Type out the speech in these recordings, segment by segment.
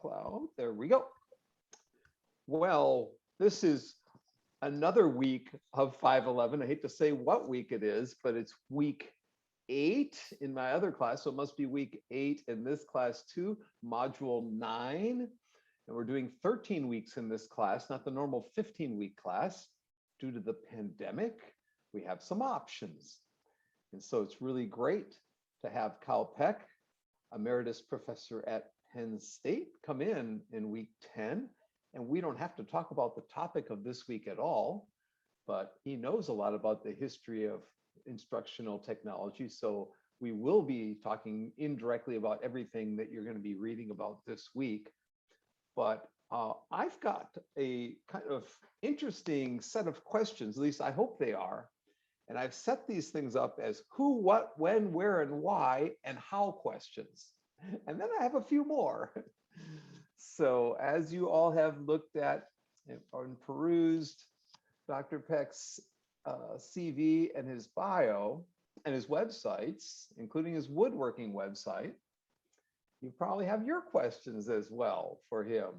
cloud. There we go. Well, this is another week of 511. I hate to say what week it is, but it's week 8 in my other class. So it must be week 8 in this class too, module 9. And we're doing 13 weeks in this class, not the normal 15-week class. Due to the pandemic, we have some options. And so it's really great to have Peck, emeritus professor at Penn State, come in week 10. And we don't have to talk about the topic of this week at all, but he knows a lot about the history of instructional technology. So we will be talking indirectly about everything that you're going to be reading about this week. But I've got a kind of interesting set of questions, at least I hope they are. And I've set these things up as who, what, when, where, and why, and how questions. And then I have a few more. So as you all have looked at and perused Dr. Peck's CV and his bio and his websites, including his woodworking website, you probably have your questions as well for him.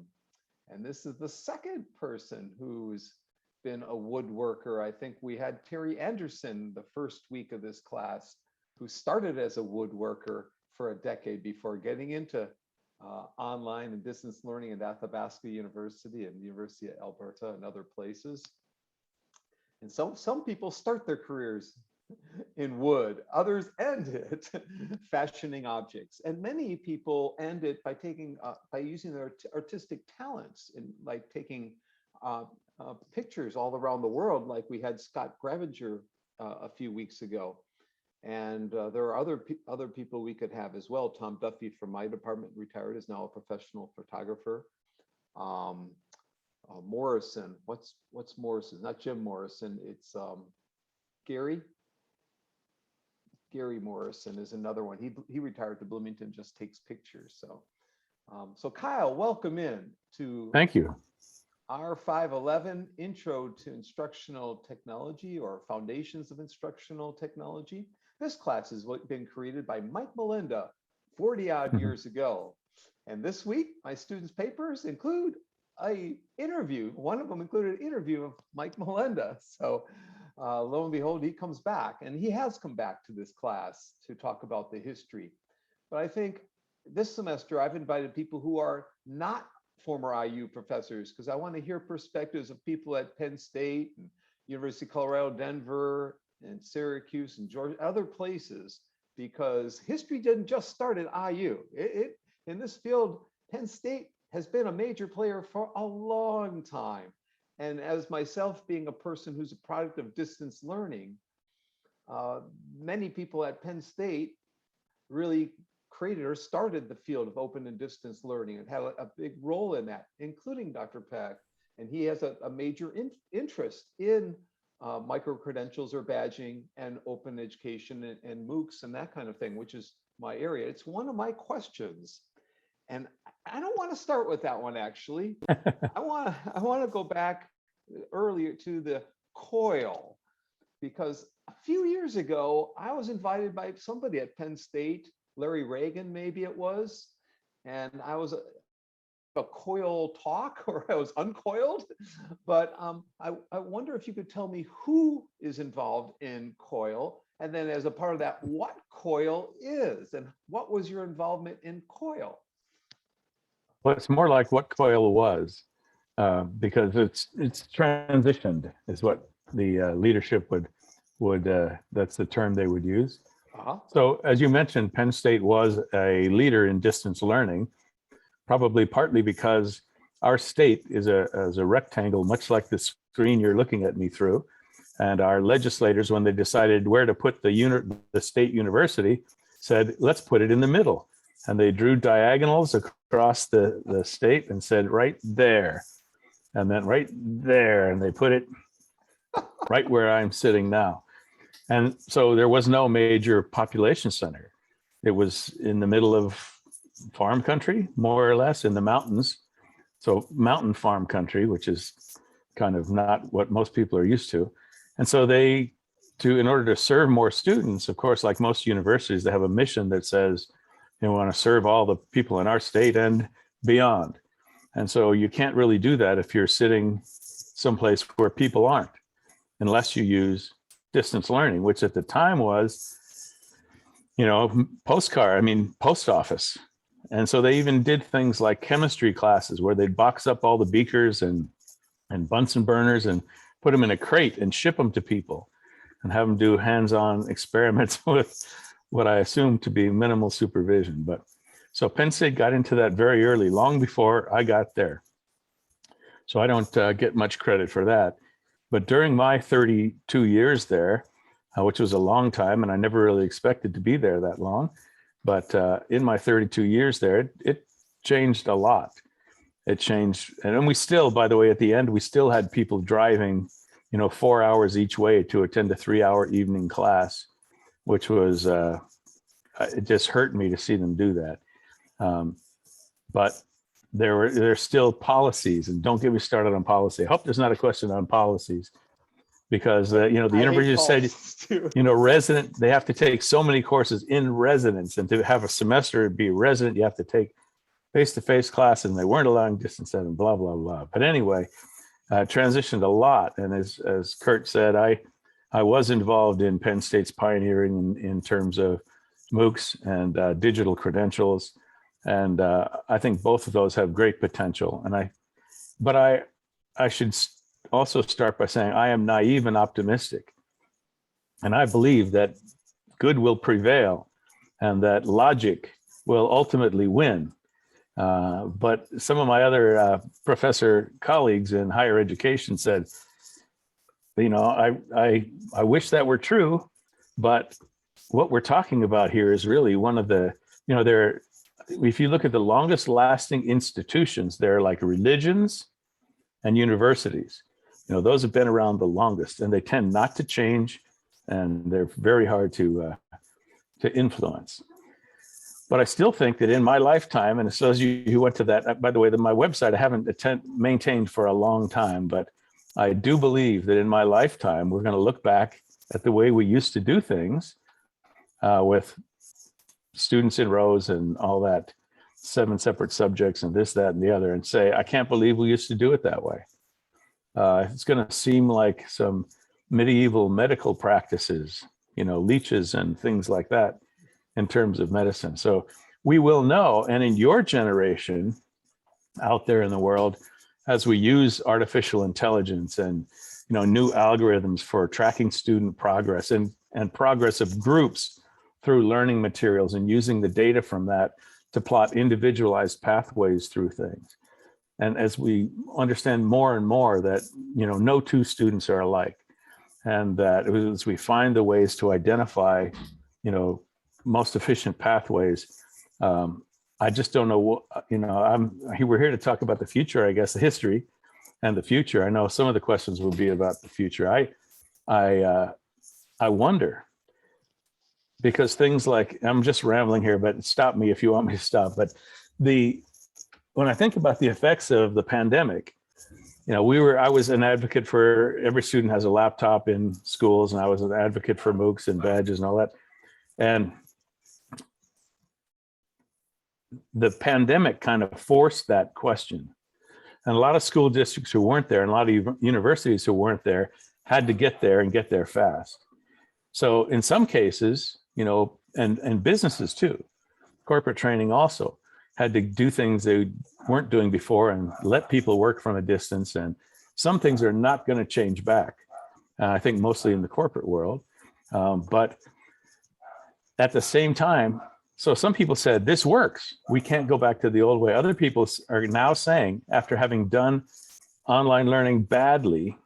And this is the second person who's been a woodworker. I think we had Terry Anderson the first week of this class, who started as a woodworker for a decade before getting into online and distance learning at Athabasca University and the University of Alberta and other places. And some people start their careers in wood, others end it fashioning objects, and many people end it by using their artistic talents in like taking pictures all around the world, like we had Scott Gravinger a few weeks ago. And there are other people we could have as well. Tom Duffy from my department, retired, is now a professional photographer. Morrison, what's Morrison? Not Jim Morrison, it's Gary Morrison is another one. He retired to Bloomington, just takes pictures. So Kyle, welcome in to Thank you. R511, Intro to Instructional Technology, or Foundations of Instructional Technology. This class has been created by Mike Melinda 40 odd years ago. And this week, my students' papers include an interview. One of them included an interview of Mike Melinda. So lo and behold, he comes back, and he has come back to this class to talk about the history. But I think this semester, I've invited people who are not former IU professors, because I want to hear perspectives of people at Penn State and University of Colorado, Denver, and Syracuse and Georgia, other places, because history didn't just start at IU. In this field, Penn State has been a major player for a long time. And as myself being a person who's a product of distance learning, many people at Penn State really created or started the field of open and distance learning and had a big role in that, including Dr. Peck. And he has a major interest in micro-credentials or badging and open education and Moocs and that kind of thing, which is my area. It's one of my questions. And I don't want to start with that one, actually. I want to go back earlier to the coil, because a few years ago, I was invited by somebody at Penn State, Larry Reagan, maybe it was, and I was a coil talk, or I was uncoiled. But I wonder if you could tell me who is involved in coil, and then as a part of that, what coil is, and what was your involvement in coil? Well, it's more like what coil was, because it's transitioned is what the leadership would that's the term they would use. So as you mentioned, Penn State was a leader in distance learning, probably partly because our state is a rectangle, much like the screen you're looking at me through. And our legislators, when they decided where to put the state university, said, let's put it in the middle. And they drew diagonals across the state and said, right there, and then right there. And they put it right where I'm sitting now. And so there was no major population center. It was in the middle of farm country, more or less, in the mountains. So mountain farm country, which is kind of not what most people are used to. And so in order to serve more students, of course, like most universities, they have a mission that says, they want to serve all the people in our state and beyond. And so you can't really do that if you're sitting someplace where people aren't, unless you use distance learning, which at the time was, post office. And so they even did things like chemistry classes where they'd box up all the beakers and Bunsen burners and put them in a crate and ship them to people and have them do hands-on experiments with what I assume to be minimal supervision. But so Penn State got into that very early, long before I got there. So I don't get much credit for that. But during my 32 years there, which was a long time, and I never really expected to be there that long, but in my 32 years there, it changed a lot. It changed. And we still, by the way, at the end, we still had people driving, 4 hours each way to attend a 3-hour evening class, which was, it just hurt me to see them do that. But there's still policies, and don't get me started on policy. I hope there's not a question on policies, because the university said, resident, they have to take so many courses in residence, and to have a semester be resident, you have to take face-to-face classes, and they weren't allowing distance ed and blah, blah, blah. But anyway, transitioned a lot. And as Kurt said, I was involved in Penn State's pioneering in terms of Moocs and digital credentials. And I think both of those have great potential. But I should also start by saying I am naive and optimistic. And I believe that good will prevail and that logic will ultimately win. But some of my other professor colleagues in higher education said, I wish that were true, but what we're talking about here is really one of the, if you look at the longest lasting institutions, they're like religions and universities. Those have been around the longest, and they tend not to change, and they're very hard to influence. But I still think that in my lifetime, and so as you went to that, by the way, my website I haven't maintained for a long time, but I do believe that in my lifetime, we're going to look back at the way we used to do things with students in rows and all that, 7 separate subjects and this, that, and the other, and say, I can't believe we used to do it that way. It's going to seem like some medieval medical practices, leeches and things like that in terms of medicine. So we will know. And in your generation out there in the world, as we use artificial intelligence and, new algorithms for tracking student progress and progress of groups through learning materials and using the data from that to plot individualized pathways through things. And as we understand more and more that, no two students are alike, and that as we find the ways to identify, most efficient pathways, I just don't know what, we're here to talk about the future, I guess, the history and the future. I know some of the questions will be about the future. I wonder, because things like, I'm just rambling here, but stop me if you want me to stop. But when I think about the effects of the pandemic, I was an advocate for every student has a laptop in schools, and I was an advocate for Moocs and badges and all that. And the pandemic kind of forced that question. And a lot of school districts who weren't there and a lot of universities who weren't there had to get there and get there fast. So in some cases, and businesses too, corporate training also had to do things they weren't doing before and let people work from a distance. And some things are not going to change back. I think mostly in the corporate world. But at the same time, so some people said, this works. We can't go back to the old way. Other people are now saying, after having done online learning badly,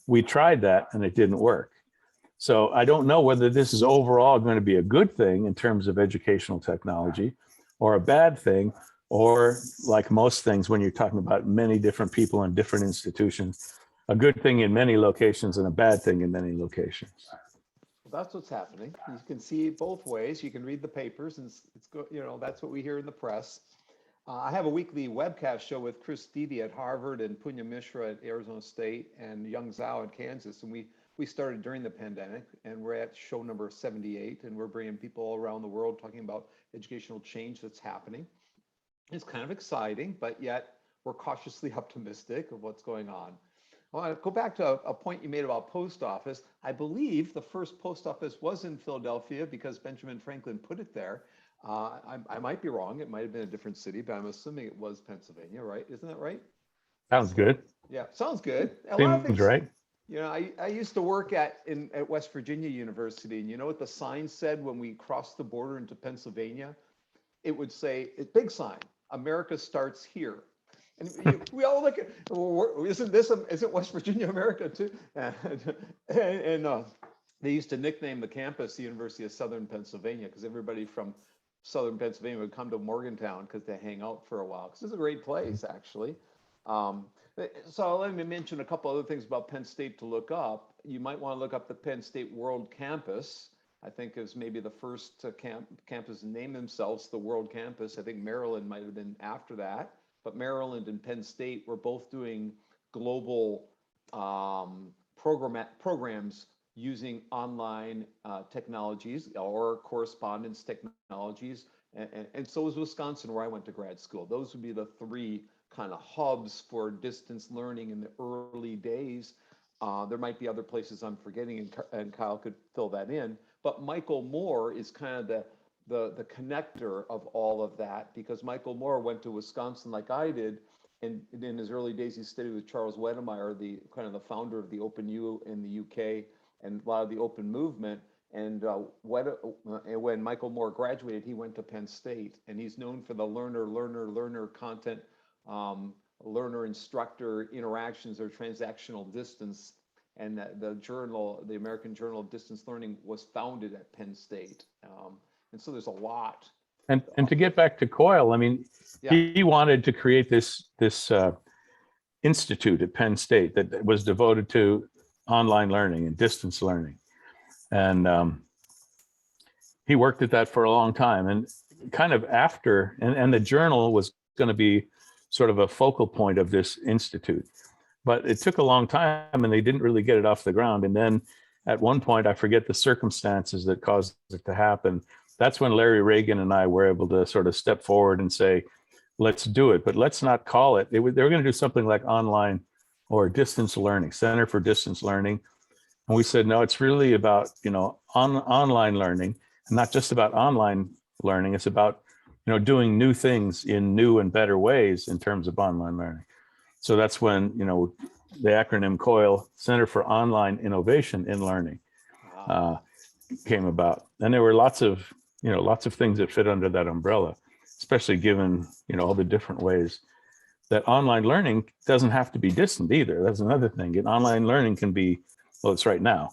we tried that and it didn't work. So I don't know whether this is overall going to be a good thing in terms of educational technology or a bad thing, or like most things, when you're talking about many different people in different institutions, a good thing in many locations and a bad thing in many locations. That's what's happening. You can see it both ways. You can read the papers, and that's what we hear in the press. I have a weekly webcast show with Chris Dede at Harvard and Punya Mishra at Arizona State and Young Zhao in Kansas, and we started during the pandemic, and we're at show number 78, and we're bringing people all around the world talking about educational change that's happening. It's kind of exciting, but yet we're cautiously optimistic of what's going on. I want to go back to a point you made about post office. I believe the first post office was in Philadelphia because Benjamin Franklin put it there. I might be wrong. It might have been a different city, but I'm assuming it was Pennsylvania, right? Isn't that right? Sounds So, good. yeah, sounds good. A lot of Seems things, right. I used to work at West Virginia University, and you know what the sign said when we crossed the border into Pennsylvania? It would say, a big sign, America starts here. And we all look at, well, isn't West Virginia America too? And they used to nickname the campus the University of Southern Pennsylvania because everybody from Southern Pennsylvania would come to Morgantown because they hang out for a while. Because it's a great place, actually. Um, so let me mention a couple other things about Penn State to look up. You might want to look up the Penn State World Campus. I think is maybe the first campus to name themselves the World Campus. I think Maryland might have been after that, but Maryland and Penn State were both doing global programs using online technologies or correspondence technologies. And so was Wisconsin, where I went to grad school. Those would be the three kind of hubs for distance learning in the early days. There might be other places I'm forgetting, and Kyle could fill that in. But Michael Moore is kind of the connector of all of that, because Michael Moore went to Wisconsin like I did, and in his early days he studied with Charles Wedemeyer, the kind of the founder of the Open U in the UK and a lot of the open movement. And when Michael Moore graduated, he went to Penn State, and he's known for the learner content, learner instructor interactions or transactional distance. And the journal, the American Journal of Distance Learning, was founded at Penn State. And so there's a lot. And to get back to Coyle, I mean, Yeah. he wanted to create this institute at Penn State that was devoted to online learning and distance learning. And he worked at that for a long time. And kind of after, and the journal was going to be sort of a focal point of this institute. But it took a long time and they didn't really get it off the ground. And then at one point, I forget the circumstances that caused it to happen. That's when Larry Reagan and I were able to sort of step forward and say, let's do it, but let's not call it. They were going to do something like online or distance learning, Center for Distance Learning. And we said, no, it's really about, online learning, and not just about online learning. It's about, doing new things in new and better ways in terms of online learning. So that's when, the acronym COIL, Center for Online Innovation in Learning, came about. And there were lots of things that fit under that umbrella, especially given, all the different ways that online learning doesn't have to be distant either. That's another thing. And online learning can be, well, it's right now,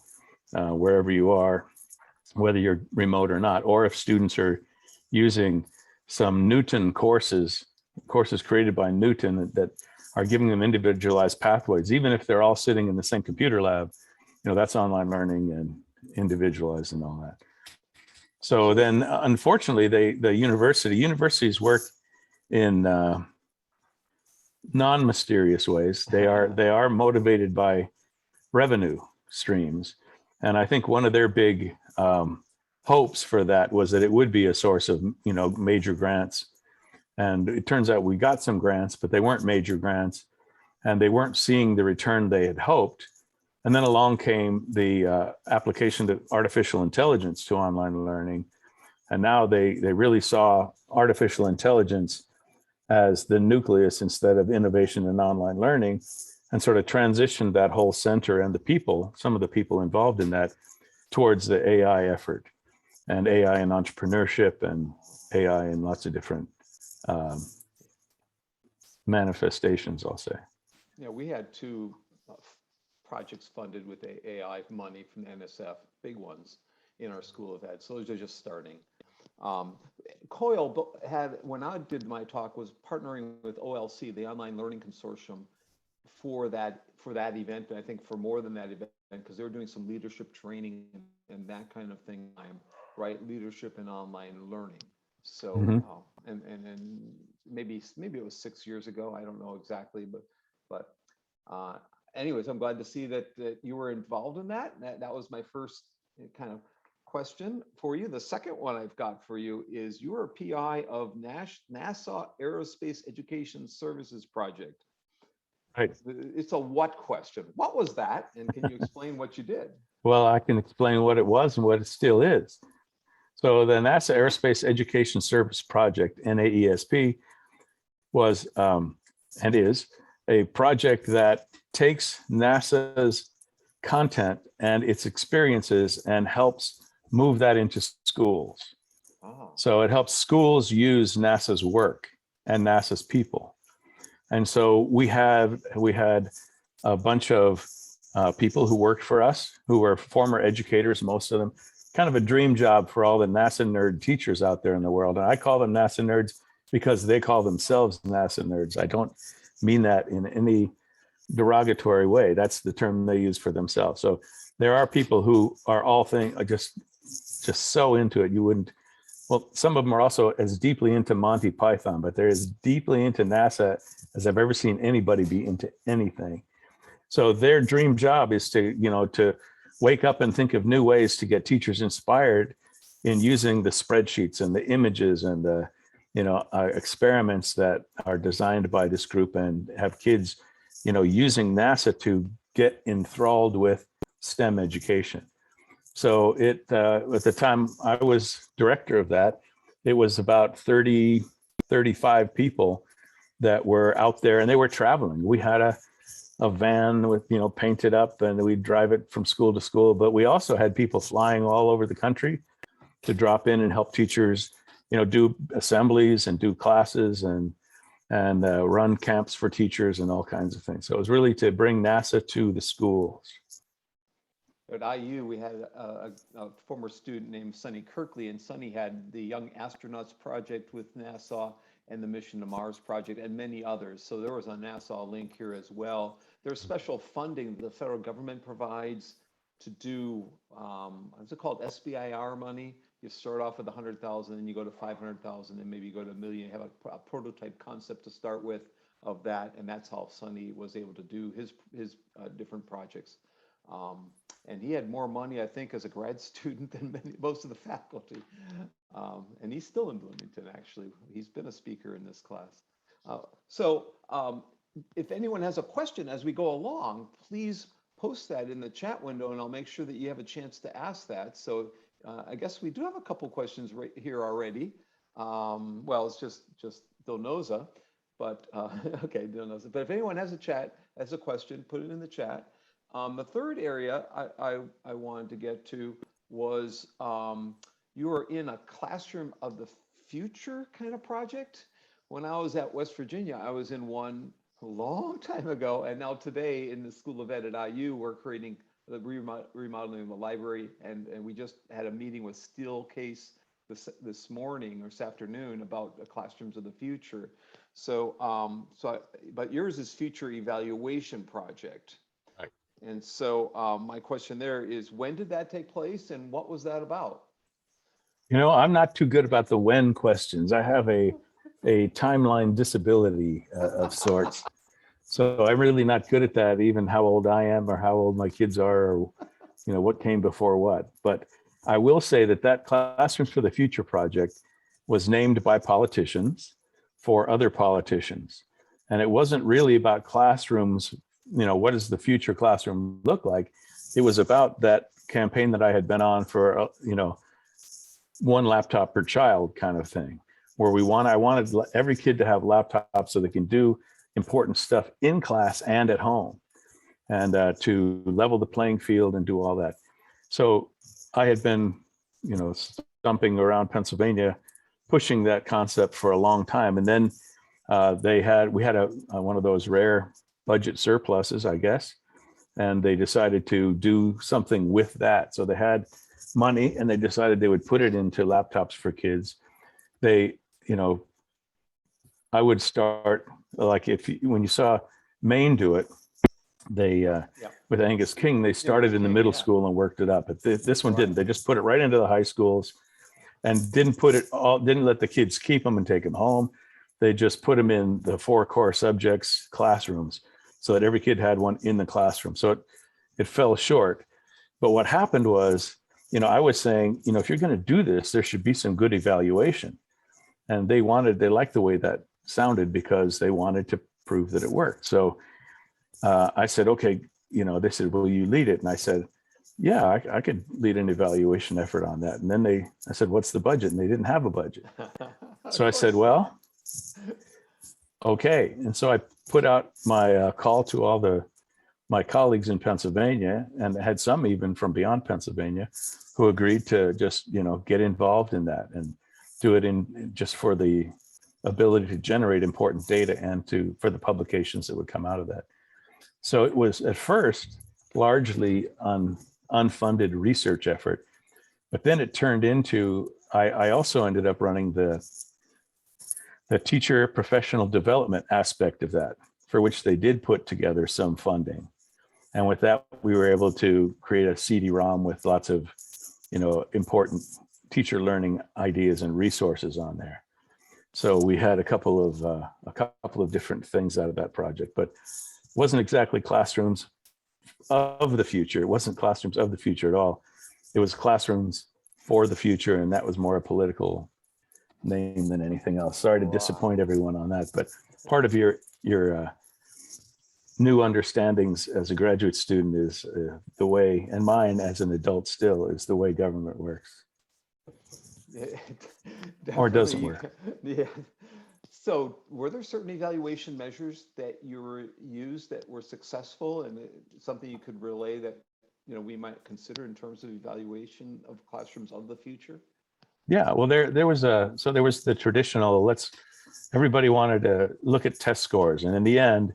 wherever you are, whether you're remote or not, or if students are using some Newton courses created by Newton that are giving them individualized pathways, even if they're all sitting in the same computer lab, that's online learning and individualized and all that. So then, unfortunately, the universities work in non-mysterious ways. They are motivated by revenue streams, and I think one of their big hopes for that was that it would be a source of major grants. And it turns out we got some grants, but they weren't major grants, and they weren't seeing the return they had hoped. And then along came the application of artificial intelligence to online learning. And now they really saw artificial intelligence as the nucleus instead of innovation in online learning, and sort of transitioned that whole center and some of the people involved in that, towards the AI effort, and AI in entrepreneurship, and AI in lots of different manifestations, I'll say. Yeah, we had two projects funded with AI money from the NSF, big ones in our School of Ed. So those are just starting. COIL had, when I did my talk, was partnering with OLC, the Online Learning Consortium, for that event, and I think for more than that event, because they were doing some leadership training and that kind of thing, right? Leadership in online learning. So, and maybe it was 6 years ago. I don't know exactly, but anyways, I'm glad to see that you were involved in that. That was my first kind of question for you. The second one I've got for you is you are a PI of NASA Aerospace Education Services Project. Right. It's a what question. What was that? And can you explain what you did? Well, I can explain what it was and what it still is. So the NASA Aerospace Education Service Project, NAESP, was and is a project that takes NASA's content and its experiences and helps move that into schools. Oh. So it helps schools use NASA's work and NASA's people. And so we had a bunch of people who worked for us, who were former educators, most of them, kind of a dream job for all the NASA nerd teachers out there in the world. And I call them NASA nerds because they call themselves NASA nerds. I don't mean that in any derogatory way. That's the term they use for themselves. So there are people who are all just so into it. You wouldn't, well, some of them are also as deeply into Monty Python, but they're as deeply into NASA as I've ever seen anybody be into anything. So their dream job is to wake up and think of new ways to get teachers inspired in using the spreadsheets and the images and the experiments that are designed by this group, and have kids using NASA to get enthralled with STEM education. So at the time I was director of that, it was about 30, 35 people that were out there, and they were traveling. We had a van with, painted up, and we'd drive it from school to school. But we also had people flying all over the country to drop in and help teachers, do assemblies and do classes and run camps for teachers and all kinds of things. So it was really to bring NASA to the schools. At IU, we had a former student named Sonny Kirkley, and Sonny had the Young Astronauts Project with NASA and the Mission to Mars Project and many others. So there was a NASA link here as well. There's special funding the federal government provides to do, what's it called, SBIR money. You start off with 100,000, and you go to 500,000, and maybe you go to $1 million. You have a prototype concept to start with of that, and that's how Sonny was able to do his different projects. And he had more money, I think, as a grad student than most of the faculty. And he's still in Bloomington, actually. He's been a speaker in this class. So if anyone has a question as we go along, please post that in the chat window, and I'll make sure that you have a chance to ask that. So I guess we do have a couple questions right here already. Well, it's just Dilnoza, but okay, Dilnoza. But if anyone has a question, put it in the chat. The third area I wanted to get to was you were in a classroom of the future kind of project. When I was at West Virginia, I was in one a long time ago, and now today in the School of Ed at IU, we're creating the remodeling of the library, and we just had a meeting with Steelcase this morning or this afternoon about the classrooms of the future. So, but yours is future evaluation project. Right. And so my question there is, when did that take place, and what was that about? I'm not too good about the when questions. I have a timeline disability of sorts. So I'm really not good at that, even how old I am or how old my kids are, or what came before what. But I will say that Classrooms for the Future project was named by politicians for other politicians. And it wasn't really about classrooms, what does the future classroom look like? It was about that campaign that I had been on for, one laptop per child kind of thing, where I wanted every kid to have laptops so they can do important stuff in class and at home, and to level the playing field and do all that. So I had been, stumping around Pennsylvania, pushing that concept for a long time. And then we had one of those rare budget surpluses, I guess, and they decided to do something with that. So they had money, and they decided they would put it into laptops for kids. I would start, like when you saw Maine do it, with Angus King, they started in the middle school and worked it up. But this one didn't. They just put it right into the high schools, and didn't let the kids keep them and take them home. They just put them in the 4 core subjects classrooms, so that every kid had one in the classroom. So it fell short. But what happened was I was saying, if you're going to do this, there should be some good evaluation. And they liked the way that sounded because they wanted to prove that it worked. So I said, okay, they said, will you lead it? And I said, yeah, I could lead an evaluation effort on that. And then I said, what's the budget? And they didn't have a budget. So I said, well, okay. And so I put out my call to all my colleagues in Pennsylvania, and had some even from beyond Pennsylvania, who agreed to just, get involved in that and do it in just for the ability to generate important data and for the publications that would come out of that. So it was at first largely unfunded research effort, but then it turned into, I also ended up running the teacher professional development aspect of that, for which they did put together some funding. And with that, we were able to create a CD-ROM with lots of, important teacher learning ideas and resources on there. So we had a couple of different things out of that project, but it wasn't exactly classrooms of the future. It wasn't classrooms of the future at all. It was classrooms for the future, and that was more a political name than anything else. Sorry to disappoint everyone on that, but part of your new understandings as a graduate student is the way, and mine as an adult still, is the way government works. Or doesn't work. Yeah. So were there certain evaluation measures that you used that were successful, and something you could relay that we might consider in terms of evaluation of classrooms of the future? Yeah, well, there was the traditional, everybody wanted to look at test scores, and in the end,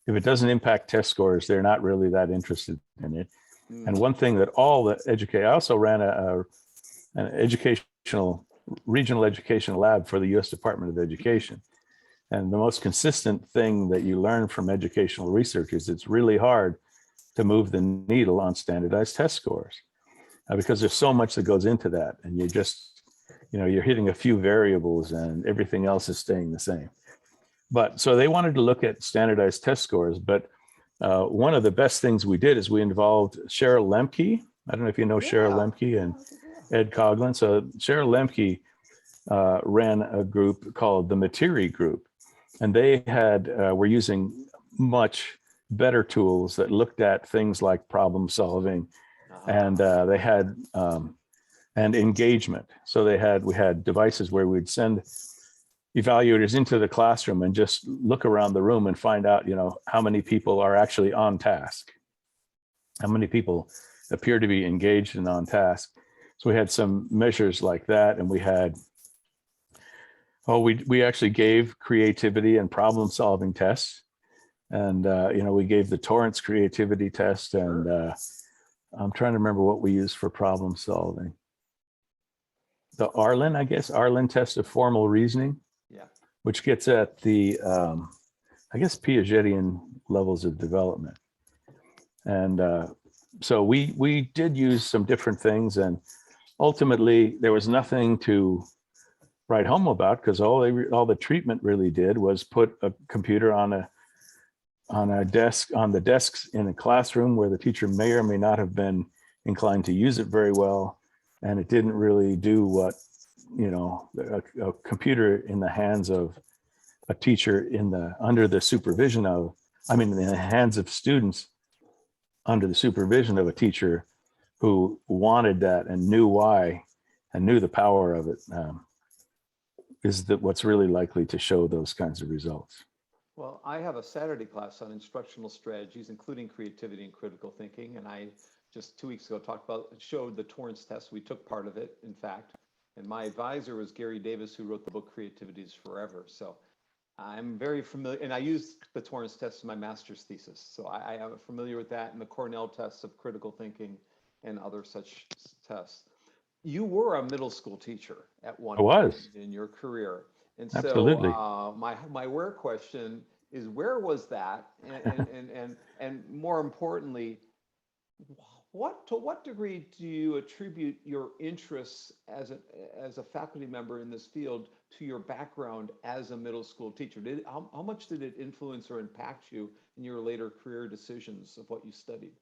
if it doesn't impact test scores, they're not really that interested in it. And one thing that I also ran an regional educational lab for the U.S. Department of Education. And the most consistent thing that you learn from educational research is it's really hard to move the needle on standardized test scores because there's so much that goes into that. And you're just, you're hitting a few variables and everything else is staying the same. But so they wanted to look at standardized test scores. But one of the best things we did is we involved Cheryl Lemke. I don't know if you know Cheryl Lemke and Ed Coughlin. So Cheryl Lemke ran a group called the Materi Group, and they were using much better tools that looked at things like problem solving, and they had and engagement. So we had devices where we'd send evaluators into the classroom and just look around the room and find out, how many people are actually on task, how many people appear to be engaged and on task. So we had some measures like that, and we actually gave creativity and problem solving tests, and we gave the Torrance creativity test, and I'm trying to remember what we used for problem solving. The Arlen test of formal reasoning, which gets at the Piagetian levels of development. And so we did use some different things, and ultimately there was nothing to write home about, because all the treatment really did was put a computer on the desks in a classroom where the teacher may or may not have been inclined to use it very well, and it didn't really do what a computer in the hands of a teacher in the hands of students under the supervision of a teacher who wanted that and knew why and knew the power of it, is that what's really likely to show those kinds of results. Well, I have a Saturday class on instructional strategies, including creativity and critical thinking. And I just 2 weeks ago showed the Torrance test. We took part of it, in fact. And my advisor was Gary Davis, who wrote the book Creativity is Forever. So I'm very familiar, and I used the Torrance test in my master's thesis. So I am familiar with that, and the Cornell tests of critical thinking and other such tests. You were a middle school teacher at one point in your career. And Absolutely. So my where question is, where was that? And more importantly, to what degree do you attribute your interests as a faculty member in this field to your background as a middle school teacher? How much did it influence or impact you in your later career decisions of what you studied?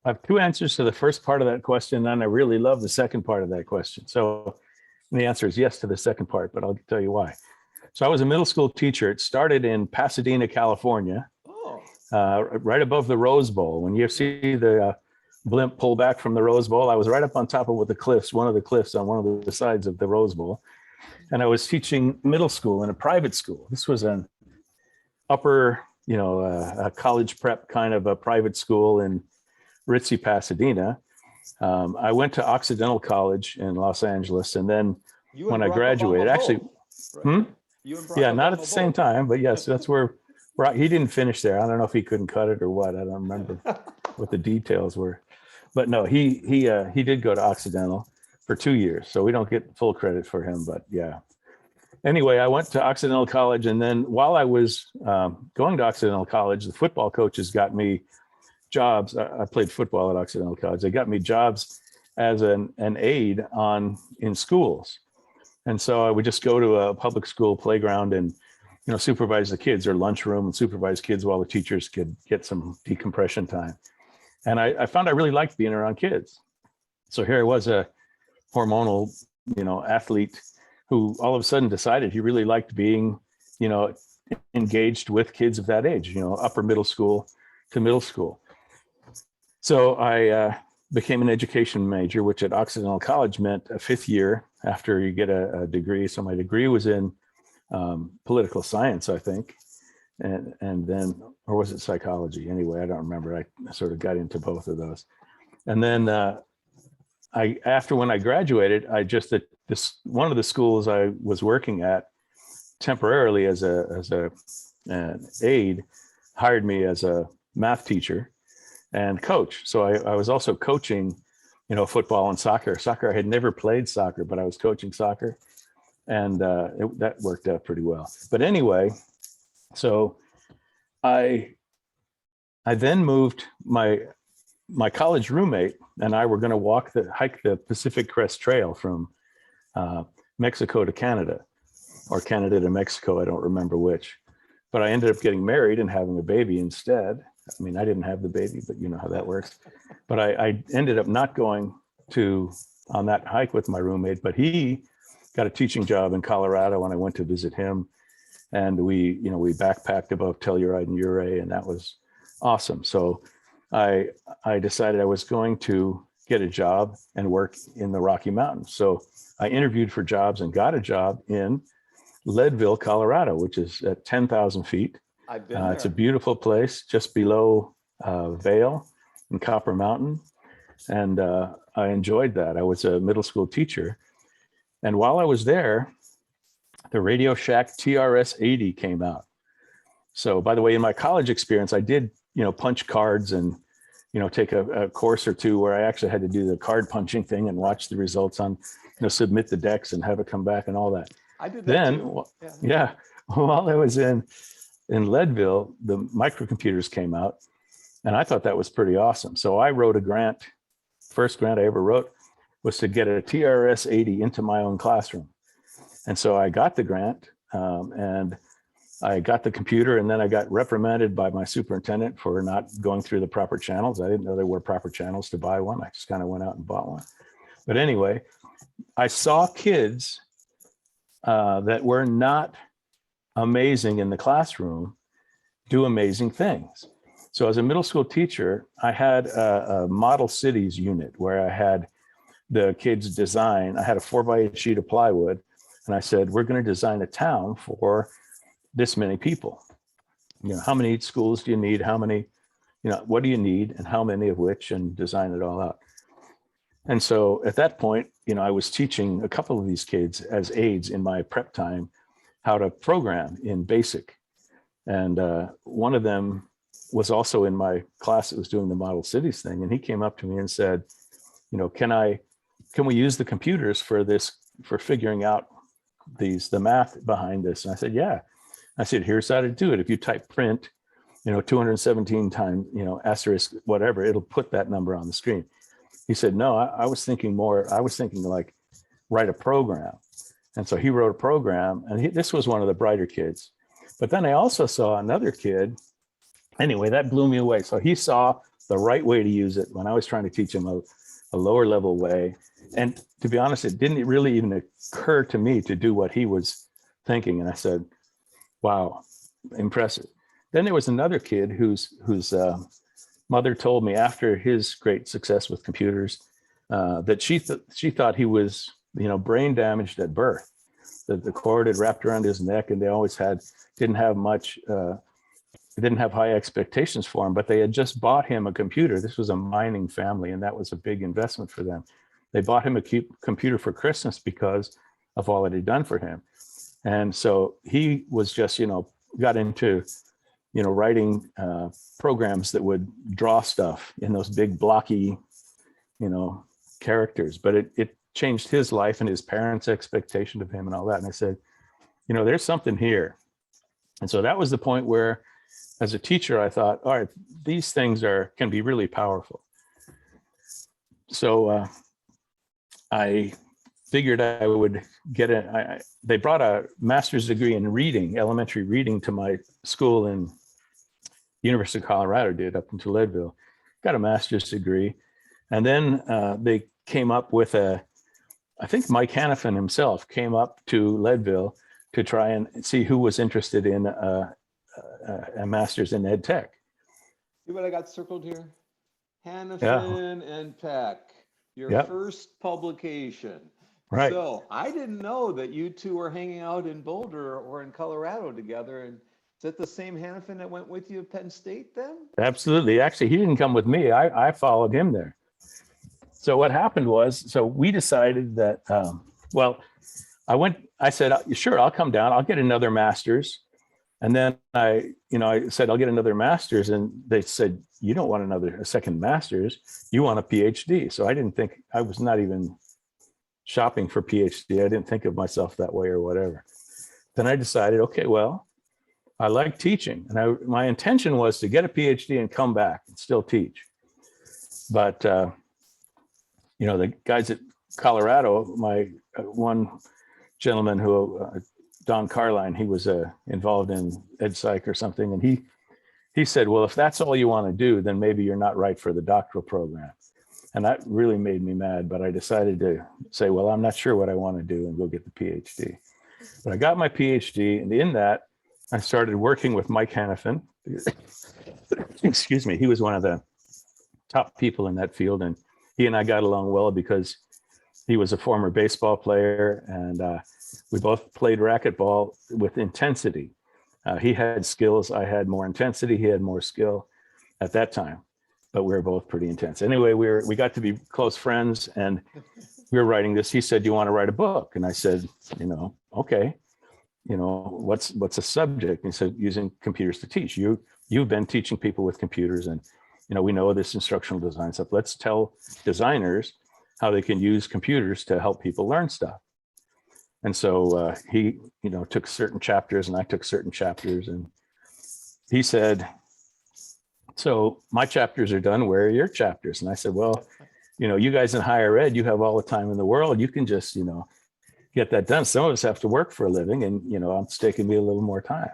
I have two answers to the first part of that question, and I really love the second part of that question. So the answer is yes to the second part, but I'll tell you why. So I was a middle school teacher. It started in Pasadena, California, Oh, right above the Rose Bowl. When you see the blimp pull back from the Rose Bowl, I was right up on top of one of the cliffs on one of the sides of the Rose Bowl. And I was teaching middle school in a private school. This was an upper, a college prep kind of a private school in ritzy Pasadena. I went to Occidental College in Los Angeles, and then you when and I Barack graduated, Obama actually, both, right? You and Barack yeah, not Obama at the same both. time, but yes, that's where he didn't finish there. I don't know if he couldn't cut it or what. I don't remember what the details were, but no, he did go to Occidental for 2 years, so we don't get full credit for him. But yeah. Anyway, I went to Occidental College, and then while I was going to Occidental College, the football coaches got me jobs. I played football at Occidental College. They got me jobs as an aide in schools. And so I would just go to a public school playground and, supervise the kids, or lunchroom, and supervise kids while the teachers could get some decompression time. And I found I really liked being around kids. So here I was, a hormonal, athlete who all of a sudden decided he really liked being, engaged with kids of that age, upper middle school to middle school. So I became an education major, which at Occidental College meant a fifth year after you get a degree. So my degree was in political science, I think, and then, or was it psychology? Anyway, I don't remember. I sort of got into both of those. And then after when I graduated, one of the schools I was working at temporarily as an aide hired me as a math teacher and coach. So I was also coaching, football and soccer. I had never played soccer, but I was coaching soccer, and that worked out pretty well. But anyway, so I then moved. My college roommate and I were going to hike the Pacific Crest Trail from Mexico to Canada, or Canada to Mexico. I don't remember which, but I ended up getting married and having a baby instead. I mean, I didn't have the baby, but you know how that works. But I ended up not going on that hike with my roommate, but he got a teaching job in Colorado when I went to visit him. And we backpacked above Telluride and Ouray, and that was awesome. So I decided I was going to get a job and work in the Rocky Mountains. So I interviewed for jobs and got a job in Leadville, Colorado, which is at 10,000 feet. I've been there. It's a beautiful place just below Vail and Copper Mountain. And I enjoyed that. I was a middle school teacher. And while I was there, the Radio Shack TRS-80 came out. So by the way, in my college experience, I did, punch cards and, take a course or two where I actually had to do the card punching thing and watch the results on, submit the decks and have it come back and all that. I did that too. Yeah. While I was in Leadville, the microcomputers came out, and I thought that was pretty awesome. So I wrote a grant. First grant I ever wrote was to get a TRS-80 into my own classroom. And so I got the grant, and I got the computer, and then I got reprimanded by my superintendent for not going through the proper channels. I didn't know there were proper channels to buy one. I just kind of went out and bought one. But anyway, I saw kids that were not amazing in the classroom do amazing things. So as a middle school teacher, I had a model cities unit where I had the kids design. I had a 4x8 sheet of plywood, and I said, we're going to design a town for this many people. How many schools do you need? How many, what do you need, and how many of which, and design it all out. And so at that point, I was teaching a couple of these kids as aides in my prep time how to program in BASIC. And one of them was also in my class that was doing the model cities thing. And he came up to me and said, can we use the computers for figuring out the math behind this? And I said, yeah. I said, here's how to do it. If you type print, 217 times, asterisk, whatever, it'll put that number on the screen. He said, no, I was thinking like write a program. And so he wrote a program, and this was one of the brighter kids. But then I also saw another kid. Anyway, that blew me away. So he saw the right way to use it when I was trying to teach him a lower level way. And to be honest, it didn't really even occur to me to do what he was thinking. And I said, wow, impressive. Then there was another kid whose mother told me after his great success with computers that she thought he was, brain damaged at birth, that the cord had wrapped around his neck, and they always didn't have high expectations for him, but they had just bought him a computer. This was a mining family, and that was a big investment for them. They bought him a computer for Christmas because of all it had done for him. And so he was just, got into, writing programs that would draw stuff in those big blocky, characters. But it changed his life and his parents' expectation of him and all that. And I said, there's something here. And so that was the point where, as a teacher, I thought, all right, these things can be really powerful. So I figured I would get they brought a master's degree in reading, elementary reading, to my school in University of Colorado, did up into Leadville, got a master's degree. And then they came up with I think Mike Hannafin himself came up to Leadville to try and see who was interested in a master's in ed tech. See what I got circled here? Hannafin and Peck, your first publication. Right. So I didn't know that you two were hanging out in Boulder or in Colorado together. And is that the same Hannafin that went with you at Penn State then? Absolutely. Actually, he didn't come with me. I followed him there. So what happened was, we decided that, I said, sure, I'll come down. I'll get another master's. And then I said, I'll get another master's. And they said, you don't want a second master's. You want a PhD. So I was not even shopping for PhD. I didn't think of myself that way or whatever. Then I decided, okay, well, I like teaching. And my intention was to get a PhD and come back and still teach. But, the guys at Colorado, my one gentleman who, Don Carline, he was involved in ed psych or something. And he said, well, if that's all you want to do, then maybe you're not right for the doctoral program. And that really made me mad. But I decided to say, well, I'm not sure what I want to do, and go get the PhD. But I got my PhD. And in that, I started working with Mike Hannafin. Excuse me. He was one of the top people in that field. And he and I got along well because he was a former baseball player, and we both played racquetball with intensity. He had skills. I had more intensity. He had more skill at that time, but we were both pretty intense. Anyway, we got to be close friends, and we were writing this. He said, "Do you want to write a book?" And I said, okay. What's a subject? And he said, using computers to teach. You've been teaching people with computers, and we know this instructional design stuff. Let's tell designers how they can use computers to help people learn stuff. And so he, took certain chapters, and I took certain chapters, and he said, so my chapters are done. Where are your chapters? And I said, well, you guys in higher ed, you have all the time in the world. You can just, get that done. Some of us have to work for a living, and, it's taking me a little more time.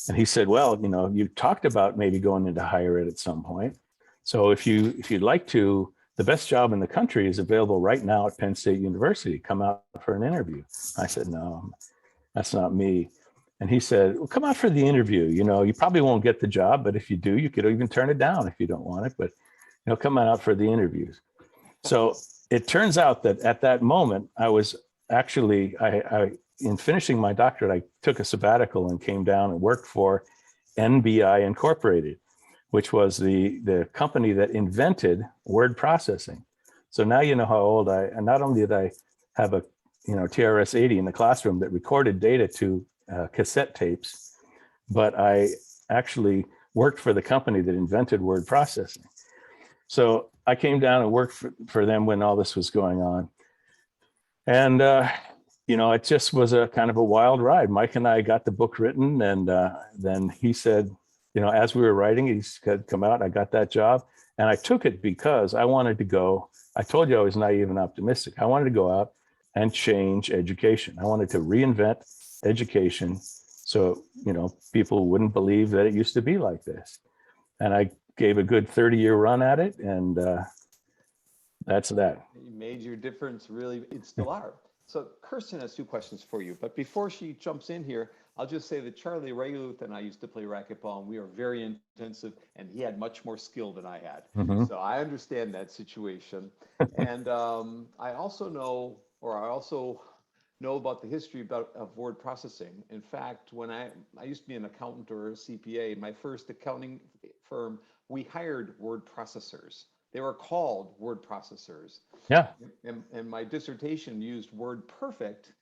And he said, well, you talked about maybe going into higher ed at some point. So if you'd like to, the best job in the country is available right now at Penn State University. Come out for an interview. I said, no, that's not me. And he said, well, come out for the interview. You probably won't get the job, but if you do, you could even turn it down if you don't want it. But, come out for the interviews. So it turns out that at that moment, I was actually, in finishing my doctorate, I took a sabbatical and came down and worked for NBI Incorporated, which was the company that invented word processing. So now you know how old and not only did I have a TRS-80 in the classroom that recorded data to cassette tapes, but I actually worked for the company that invented word processing. So I came down and worked for them when all this was going on. And, it just was a kind of a wild ride. Mike and I got the book written, and then he said, as we were writing, he said, come out. I got that job, and I took it because I wanted to go. I told you I was naive and optimistic. I wanted to go out and change education. I wanted to reinvent education so, people wouldn't believe that it used to be like this. And gave a good 30-year run at it, and that's that. You made your difference, really. It still are. So Kirsten has two questions for you, but before she jumps in here, I'll just say that Charlie Reguluth and I used to play racquetball, and we were very intensive, and he had much more skill than I had. Mhm. So I understand that situation. And I also know, or I also know about the history of word processing. In fact, when I used to be an accountant or a CPA, my first accounting firm, we hired word processors. They were called word processors. Yeah. And my dissertation used word perfect.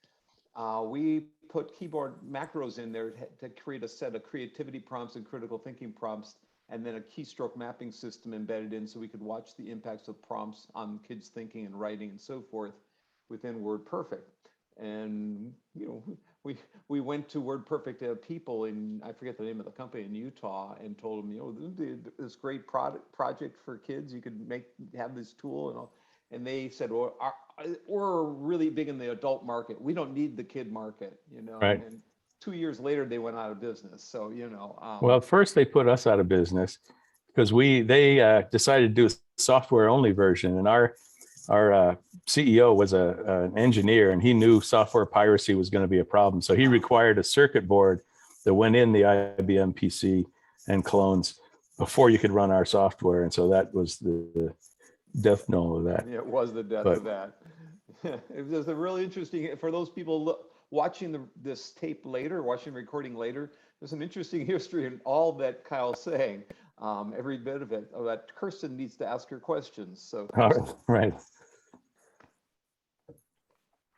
We put keyboard macros in there to create a set of creativity prompts and critical thinking prompts, and then a keystroke mapping system embedded in so we could watch the impacts of prompts on kids' thinking and writing and so forth within word perfect. And we went to word perfect people in, I forget the name of the company, in Utah, and told them, this great project for kids, you could have this tool and all. And they said, well, we're really big in the adult market. We don't need the kid market, Right. And 2 years later, they went out of business. So, Well, first they put us out of business because they decided to do a software only version, and our CEO was an engineer, and he knew software piracy was going to be a problem. So he required a circuit board that went in the IBM PC and clones before you could run our software. And so that was the death knell of that. Yeah, it was the death of that. It was a really interesting, for those people watching this tape later, watching the recording later, there's some interesting history in all that Kyle's saying, every bit of it. That Kirsten needs to ask her questions. So, right.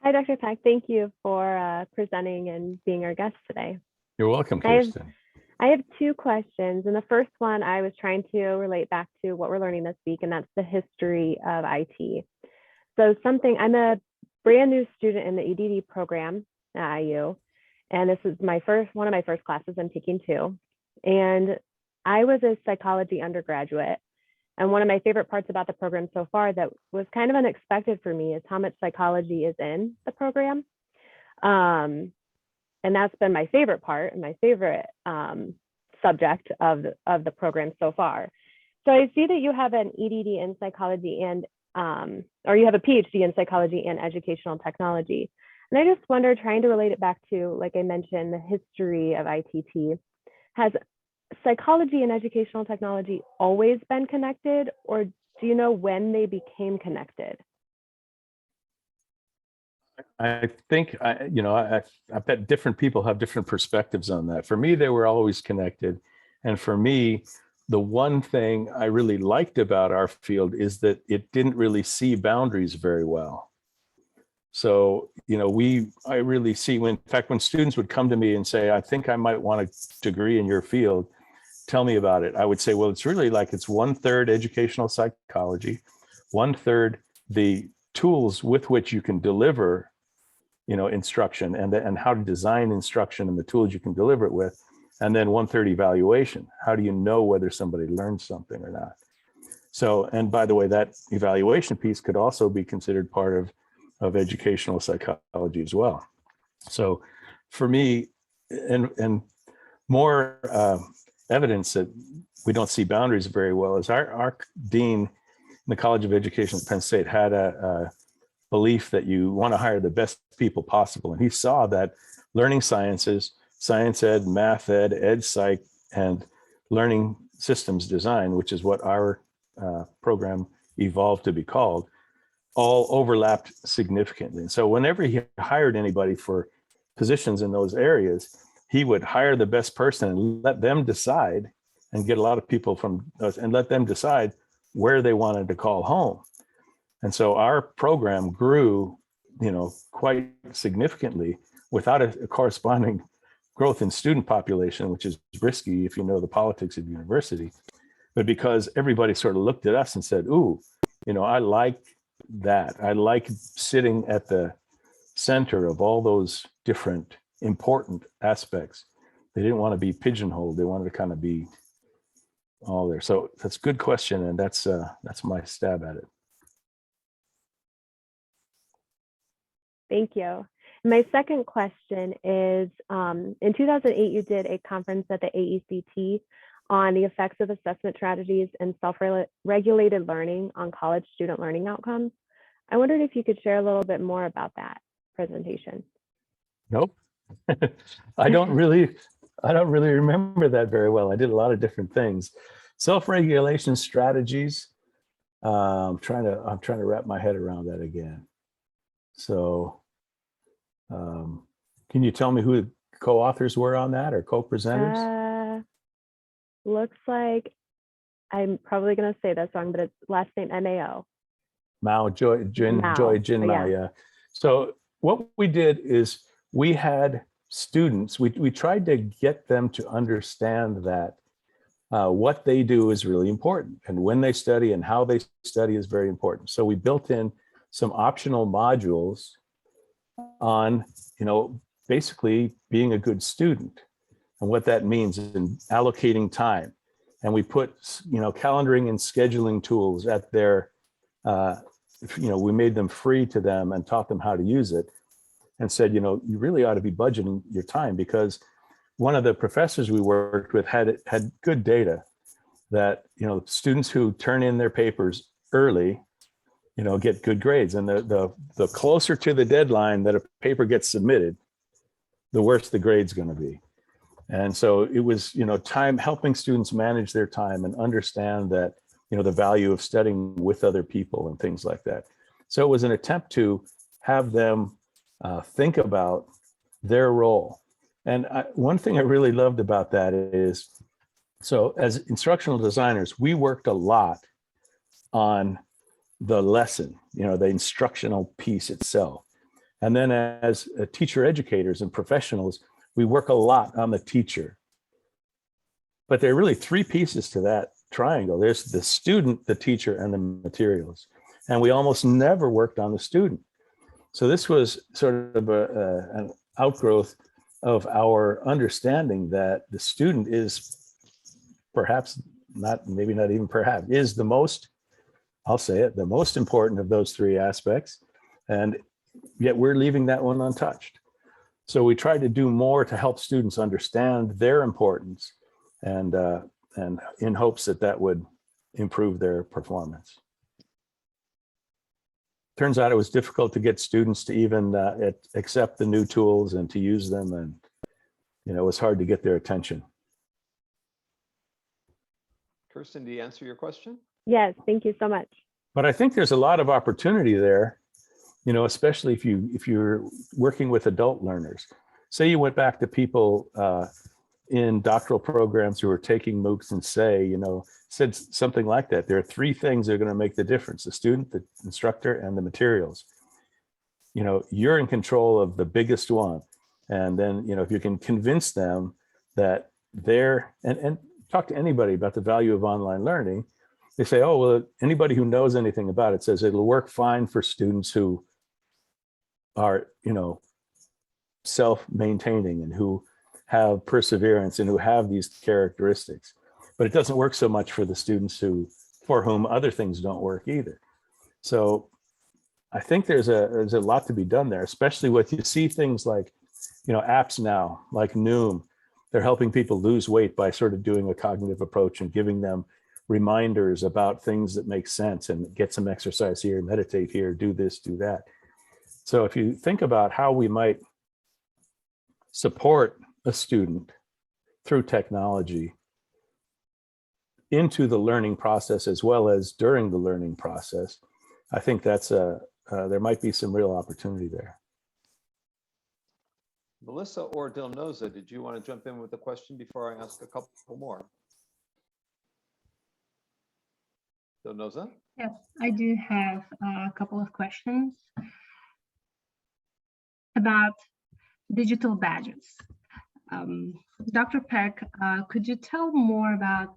Hi, Dr. Peck. Thank you for presenting and being our guest today. You're welcome, Kirsten. I have two questions. And the first one, I was trying to relate back to what we're learning this week, and that's the history of IT. So I'm a brand new student in the EDD program at IU. And this is one of my first classes I'm taking too. And I was a psychology undergraduate. And one of my favorite parts about the program so far that was kind of unexpected for me is how much psychology is in the program. And that's been my favorite part and my favorite subject of the program so far. So I see that you have an EDD in psychology and, or you have a PhD in psychology and educational technology. And I just wonder, trying to relate it back to, like I mentioned, the history of ITT, has psychology and educational technology always been connected, or do you know when they became connected? I think, I bet different people have different perspectives on that. For me, they were always connected. And for me, the one thing I really liked about our field is that it didn't really see boundaries very well. So, I really see in fact, when students would come to me and say, I think I might want a degree in your field, tell me about it. I would say, well, it's really like it's 1/3 educational psychology, 1/3 the tools with which you can deliver, instruction and how to design instruction and the tools you can deliver it with. And then 1/3 evaluation. How do you know whether somebody learned something or not? So, and by the way, that evaluation piece could also be considered part of educational psychology as well. So for me, and more evidence that we don't see boundaries very well is our dean in the College of Education at Penn State had a belief that you want to hire the best people possible. And he saw that learning sciences, science ed, math ed, ed psych, and learning systems design, which is what our program evolved to be called, all overlapped significantly. And so whenever he hired anybody for positions in those areas, he would hire the best person and let them decide, and get a lot of people from us and let them decide where they wanted to call home. And so our program grew, quite significantly without a corresponding growth in student population, which is risky if you know the politics of university. But because everybody sort of looked at us and said, ooh, I like that. I like sitting at the center of all those different important aspects. They didn't want to be pigeonholed. They wanted to kind of be all there. So that's a good question. And that's my stab at it. Thank you. My second question is, in 2008, you did a conference at the AECT on the effects of assessment strategies and self-regulated learning on college student learning outcomes. I wondered if you could share a little bit more about that presentation. Nope. I don't really remember that very well. I did a lot of different things. Self-regulation strategies. I'm trying to wrap my head around that again. So, can you tell me who the co-authors were on that or co-presenters? Looks like, I'm probably going to say this wrong, but it's last name Mao. Joy Jin Mao, yeah. So what we did is we had students, we tried to get them to understand that what they do is really important, and when they study and how they study is very important. So we built in some optional modules on, basically being a good student and what that means in allocating time. And we put, calendaring and scheduling tools at their, we made them free to them and taught them how to use it, and said, you really ought to be budgeting your time, because one of the professors we worked with had good data that, students who turn in their papers early, get good grades. And the closer to the deadline that a paper gets submitted, the worse the grade's going to be. And so it was, time, helping students manage their time and understand that, the value of studying with other people and things like that. So it was an attempt to have them think about their role. And one thing I really loved about that is, so as instructional designers, we worked a lot on the lesson, the instructional piece itself. And then as teacher educators and professionals, we work a lot on the teacher. But there are really three pieces to that triangle. There's the student, the teacher, and the materials. And we almost never worked on the student. So this was sort of an outgrowth of our understanding that the student is perhaps not, maybe not even perhaps, is the most, I'll say it, the most important of those three aspects. And yet we're leaving that one untouched. So we tried to do more to help students understand their importance, and in hopes that that would improve their performance. Turns out it was difficult to get students to even accept the new tools and to use them, and it was hard to get their attention. Kirsten, do you answer your question? Yes, thank you so much. But I think there's a lot of opportunity there, especially if you're working with adult learners. Say you went back to people in doctoral programs who are taking Moocs and said something like that. There are three things that are going to make the difference: the student, the instructor, and the materials. You're in control of the biggest one. And then, if you can convince them that and talk to anybody about the value of online learning, they say, oh, well, anybody who knows anything about it says it'll work fine for students who are, self-maintaining and who have perseverance and who have these characteristics. But it doesn't work so much for the students for whom other things don't work either. So I think there's a lot to be done there, especially with, you see things like, apps now, like Noom. They're helping people lose weight by sort of doing a cognitive approach and giving them reminders about things that make sense, and get some exercise here, meditate here, do this, do that. So if you think about how we might support a student through technology into the learning process as well as during the learning process, I think that's there might be some real opportunity there. Melissa or Dilnoza, did you want to jump in with a question before I ask a couple more? Dilnoza? Yes, I do have a couple of questions about digital badges. Dr. Peck, could you tell more about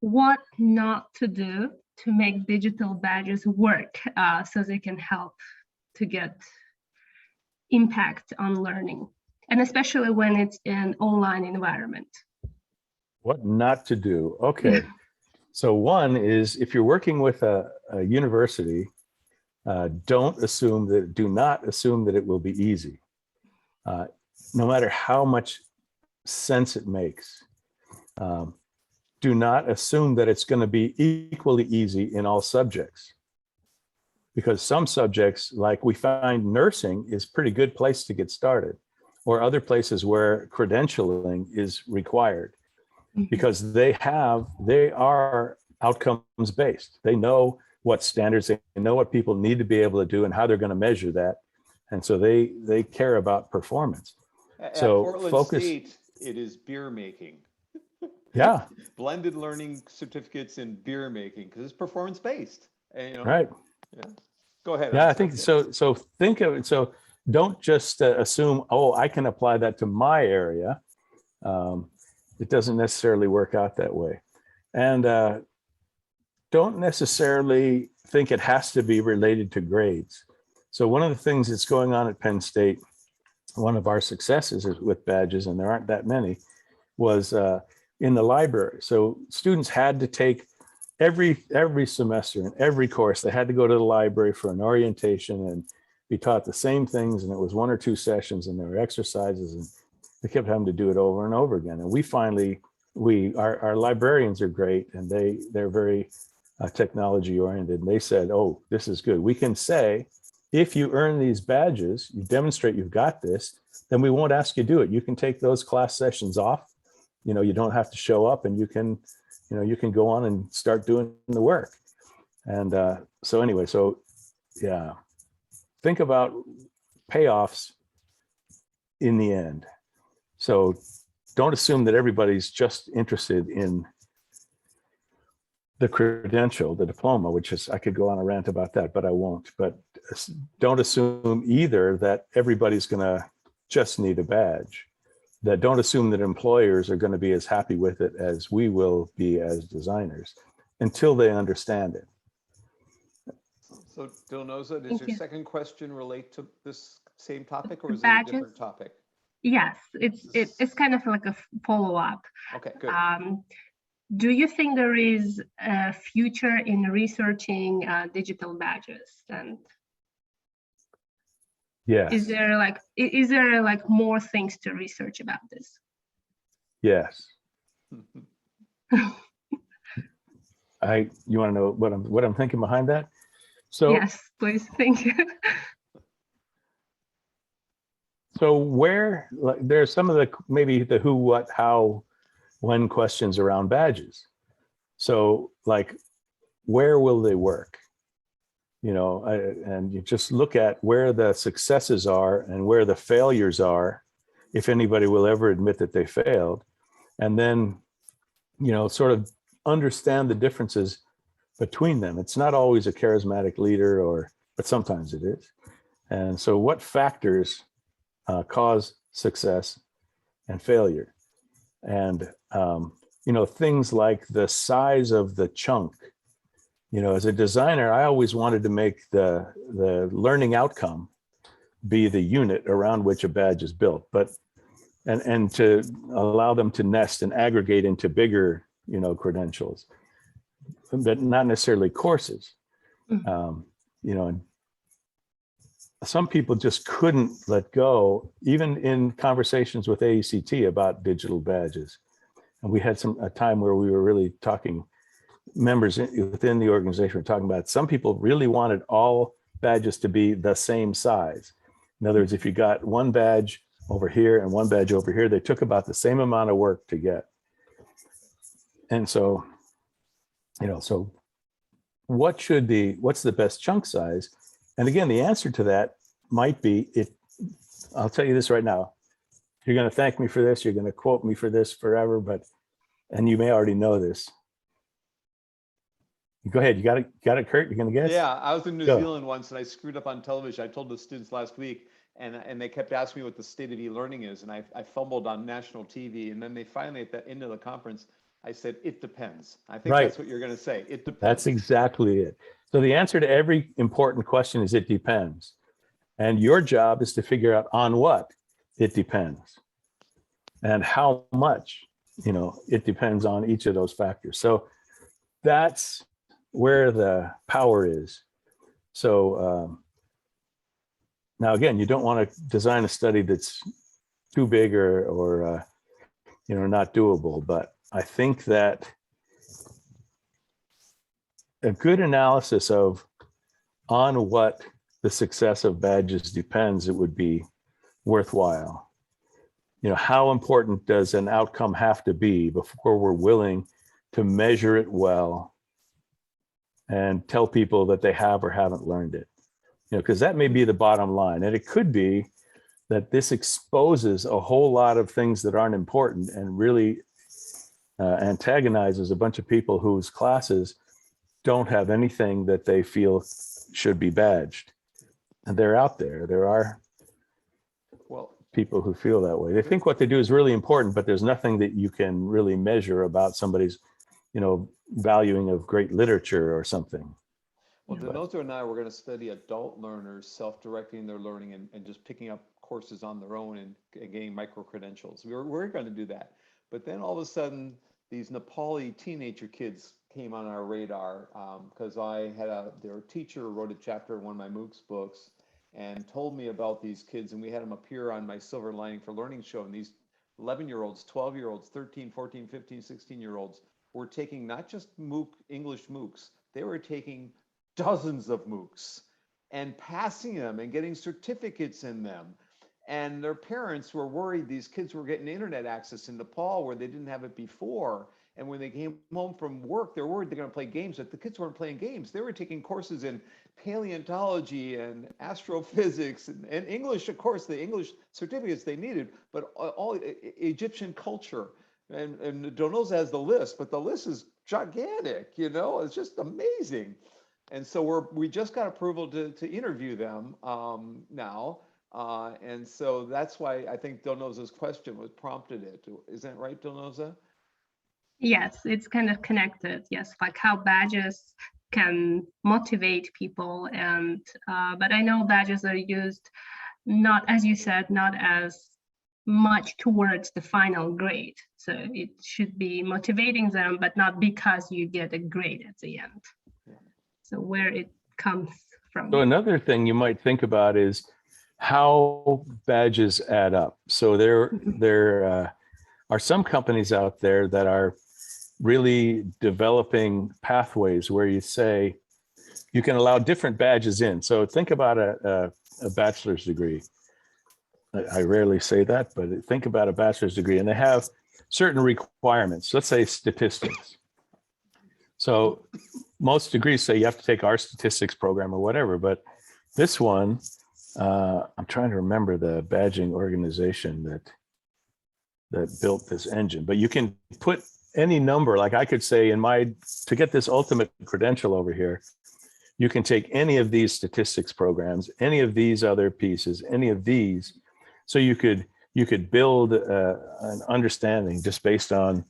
what not to do to make digital badges work so they can help to get impact on learning, and especially when it's in online environment? What not to do? Okay. So one is, if you're working with a university, do not assume that it will be easy. No matter how much sense it makes. Do not assume that it's going to be equally easy in all subjects, because some subjects, like we find nursing is a pretty good place to get started, or other places where credentialing is required, because they are outcomes based. They know what standards, they know what people need to be able to do and how they're going to measure that. And so they care about performance. At So Portland focus. State, it is beer making. Yeah, Blended learning certificates in beer making, because it's performance based. And, you know, right. yeah. Go ahead. Yeah, I'm I think sorry. so. So think of it. So don't just assume, oh, I can apply that to my area. It doesn't necessarily work out that way. And don't necessarily think it has to be related to grades. So one of the things that's going on at Penn State, one of our successes is with badges, and there aren't that many, was in the library. So students had to take every semester in every course, they had to go to the library for an orientation and be taught the same things. And it was 1 or 2 sessions, and there were exercises, and they kept having to do it over and over again. And we finally, our librarians are great, and they're very technology oriented. And they said, oh, this is good. We can say, if you earn these badges, you demonstrate you've got this, then we won't ask you to do it. You can take those class sessions off. You know, you don't have to show up, and you can go on and start doing the work. And so anyway, so yeah, think about payoffs in the end. So don't assume that everybody's just interested in the credential, the diploma, which is, I could go on a rant about that, but I won't. But don't assume either that everybody's going to just need a badge. That don't assume that employers are going to be as happy with it as we will be as designers until they understand it. So Dilnoza, does Thank your you. second question relate to this same topic, or The is it a badges? different topic? Yes, it's kind of like a follow-up. Okay, good. Do you think there is a future in researching digital badges? And Yes. is there like more things to research about this? Yes. You want to know what I'm thinking behind that? So Yes, please. Thank you. So there's some of the, maybe the who, what, how, when questions around badges. So like, where will they work? You know, and you just look at where the successes are and where the failures are, if anybody will ever admit that they failed. And then, you know, sort of understand the differences between them. It's not always a charismatic leader, but sometimes it is. And so what factors cause success and failure? And, you know, things like the size of the chunk. You know, as a designer, I always wanted to make the learning outcome be the unit around which a badge is built, but and to allow them to nest and aggregate into bigger, you know, credentials, but not necessarily courses. You know, and some people just couldn't let go, even in conversations with AECT about digital badges. And we had a time where we were really talking, members within the organization were talking about, some people really wanted all badges to be the same size. In other words, if you got one badge over here and one badge over here, they took about the same amount of work to get. And so, you know, so what's the best chunk size? And again, the answer to that might be, I'll tell you this right now. You're going to thank me for this. You're going to quote me for this forever, and you may already know this. Go ahead. You got it, Kurt? You're going to guess? Yeah, I was in New Zealand once, and I screwed up on television. I told the students last week, and they kept asking me what the state of e-learning is, and I fumbled on national TV, and then they finally, at the end of the conference, I said, it depends. I think that's what you're going to say. It depends. That's exactly it. So the answer to every important question is it depends. And your job is to figure out on what it depends and how much, you know, it depends on each of those factors. So that's where the power is. So now again, you don't want to design a study that's too big or not doable. But I think that a good analysis of on what the success of badges depends, it would be worthwhile. How important does an outcome have to be before we're willing to measure it well and tell people that they have or haven't learned it? Because that may be the bottom line. And it could be that this exposes a whole lot of things that aren't important and really antagonizes a bunch of people whose classes don't have anything that they feel should be badged. And they're out there. There are people who feel that way. They think what they do is really important, but there's nothing that you can really measure about somebody's, valuing of great literature or something. Well, Donoso and I were going to study adult learners self-directing their learning and just picking up courses on their own and getting micro-credentials. We're going to do that. But then all of a sudden, these Nepali teenager kids came on our radar because their teacher wrote a chapter in one of my Moocs books and told me about these kids, and we had them appear on my Silver Lining for Learning show. And these 11-year-olds, 12-year-olds, 13, 14, 15, 16-year-olds were taking not just English Moocs, they were taking dozens of Moocs and passing them and getting certificates in them. And their parents were worried these kids were getting internet access in Nepal where they didn't have it before. And when they came home from work, they're worried they're going to play games, but the kids weren't playing games. They were taking courses in paleontology and astrophysics and English, of course, the English certificates they needed, but all Egyptian culture. And Donoso has the list, but the list is gigantic, it's just amazing. And so we just got approval to interview them now. And so that's why I think Donoso's question was prompted it. Isn't that right, Donoso? Yes, it's kind of connected. Yes, like how badges can motivate people, and but I know badges are used not, as you said, not as much towards the final grade. So it should be motivating them, but not because you get a grade at the end. Yeah. So where it comes from. So another thing you might think about is how badges add up. So there are some companies out there that are really developing pathways where you say you can allow different badges in. So think about a bachelor's degree. I rarely say that, but think about a bachelor's degree, and they have certain requirements. Let's say statistics. So most degrees say you have to take our statistics program or whatever, but this one, I'm trying to remember the badging organization that built this engine, but you can put any number. Like I could say to get this ultimate credential over here, you can take any of these statistics programs, any of these other pieces, any of these. So you could build an understanding just based on,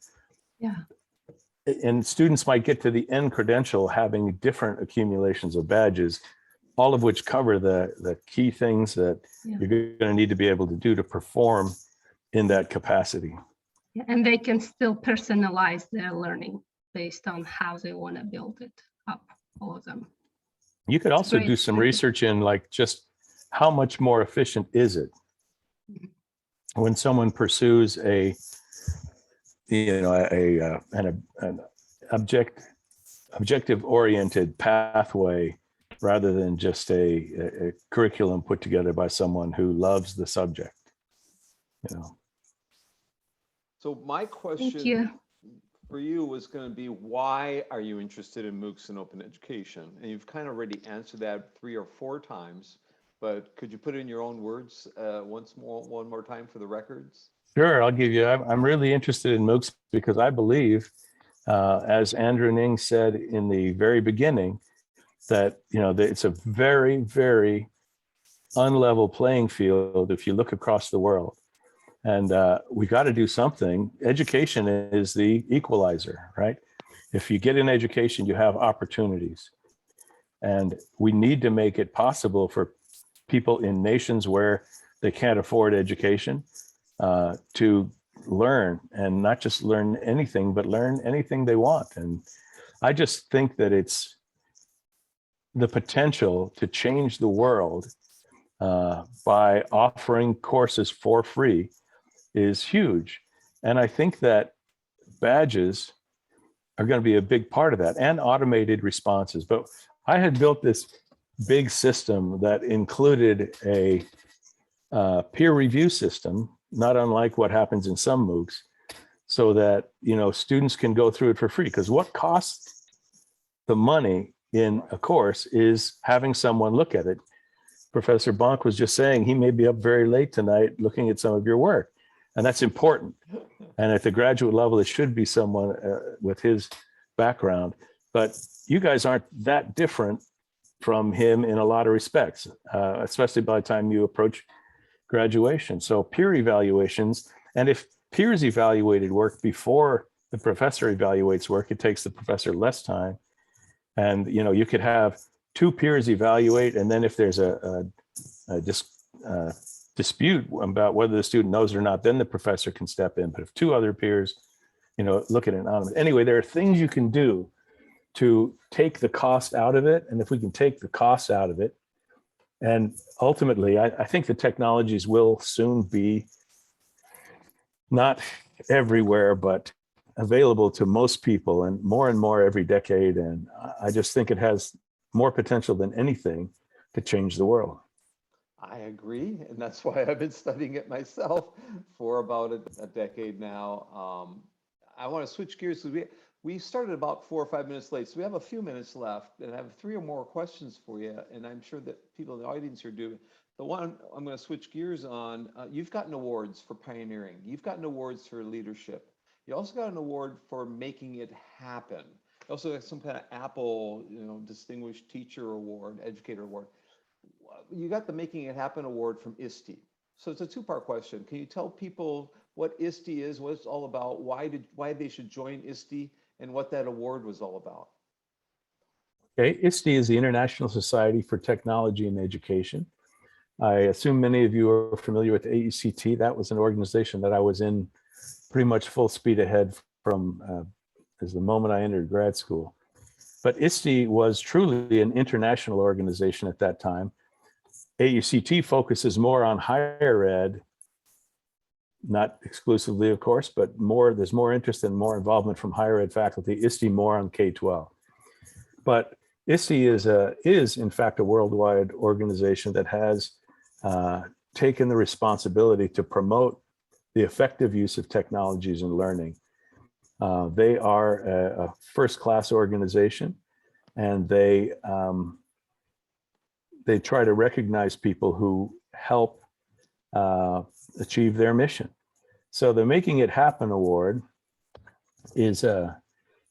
and students might get to the end credential having different accumulations of badges, all of which cover the key things that you're going to need to be able to do to perform in that capacity. Yeah, and they can still personalize their learning based on how they want to build it up, all of them. You could also do some research in like just how much more efficient is it when someone pursues an objective-oriented pathway rather than just a curriculum put together by someone who loves the subject. So my question for you was going to be, why are you interested in Moocs and open education? And you've kind of already answered that 3 or 4 times, but could you put it in your own words one more time for the records? Sure, I'll give you. I'm really interested in Moocs because I believe, as Andrew Ning said in the very beginning, that it's a very, very unlevel playing field if you look across the world. And we got to do something. Education is the equalizer, right? If you get an education, you have opportunities. And we need to make it possible for people in nations where they can't afford education to learn, and not just learn anything, but learn anything they want. And I just think that it's the potential to change the world by offering courses for free is huge. And I think that badges are going to be a big part of that, and automated responses. But I had built this big system that included a peer review system, not unlike what happens in some Moocs, so that, you know, students can go through it for free. Because what costs the money in a course is having someone look at it. Professor Bonk was just saying he may be up very late tonight looking at some of your work, and that's important. And at the graduate level, it should be someone with his background. But you guys aren't that different from him in a lot of respects, especially by the time you approach graduation. So peer evaluations, and if peers evaluated work before the professor evaluates work, it takes the professor less time. And, you know, you could have two peers evaluate, and then if there's a dispute about whether the student knows it or not, then the professor can step in. But if two other peers, you know, look at it anonymous. Anyway, there are things you can do to take the cost out of it. And if we can take the cost out of it, and ultimately, I think the technologies will soon be not everywhere, but available to most people, and more every decade. And I just think it has more potential than anything to change the world. I agree, and that's why I've been studying it myself for about a decade now. I want to switch gears because we started about 4 or 5 minutes late, so we have a few minutes left, and I have 3 or more questions for you, and I'm sure that people in the audience are doing. The one I'm going to switch gears on, you've gotten awards for pioneering. You've gotten awards for leadership. You also got an award for making it happen. You also got some kind of Apple, you know, Distinguished Teacher Award, Educator Award. You got the Making It Happen Award from ISTE. So it's a 2-part question. Can you tell people what ISTE is, what it's all about, why they should join ISTE, and what that award was all about? Okay, ISTE is the International Society for Technology and Education. I assume many of you are familiar with AECT. That was an organization that I was in pretty much full speed ahead from as the moment I entered grad school. But ISTE was truly an international organization at that time. AECT focuses more on higher ed, not exclusively, of course, but there's more interest and more involvement from higher ed faculty. ISTE more on K-12. But ISTE is in fact a worldwide organization that has taken the responsibility to promote the effective use of technologies in learning. They are a first-class organization, and they try to recognize people who help achieve their mission. So the Making It Happen Award is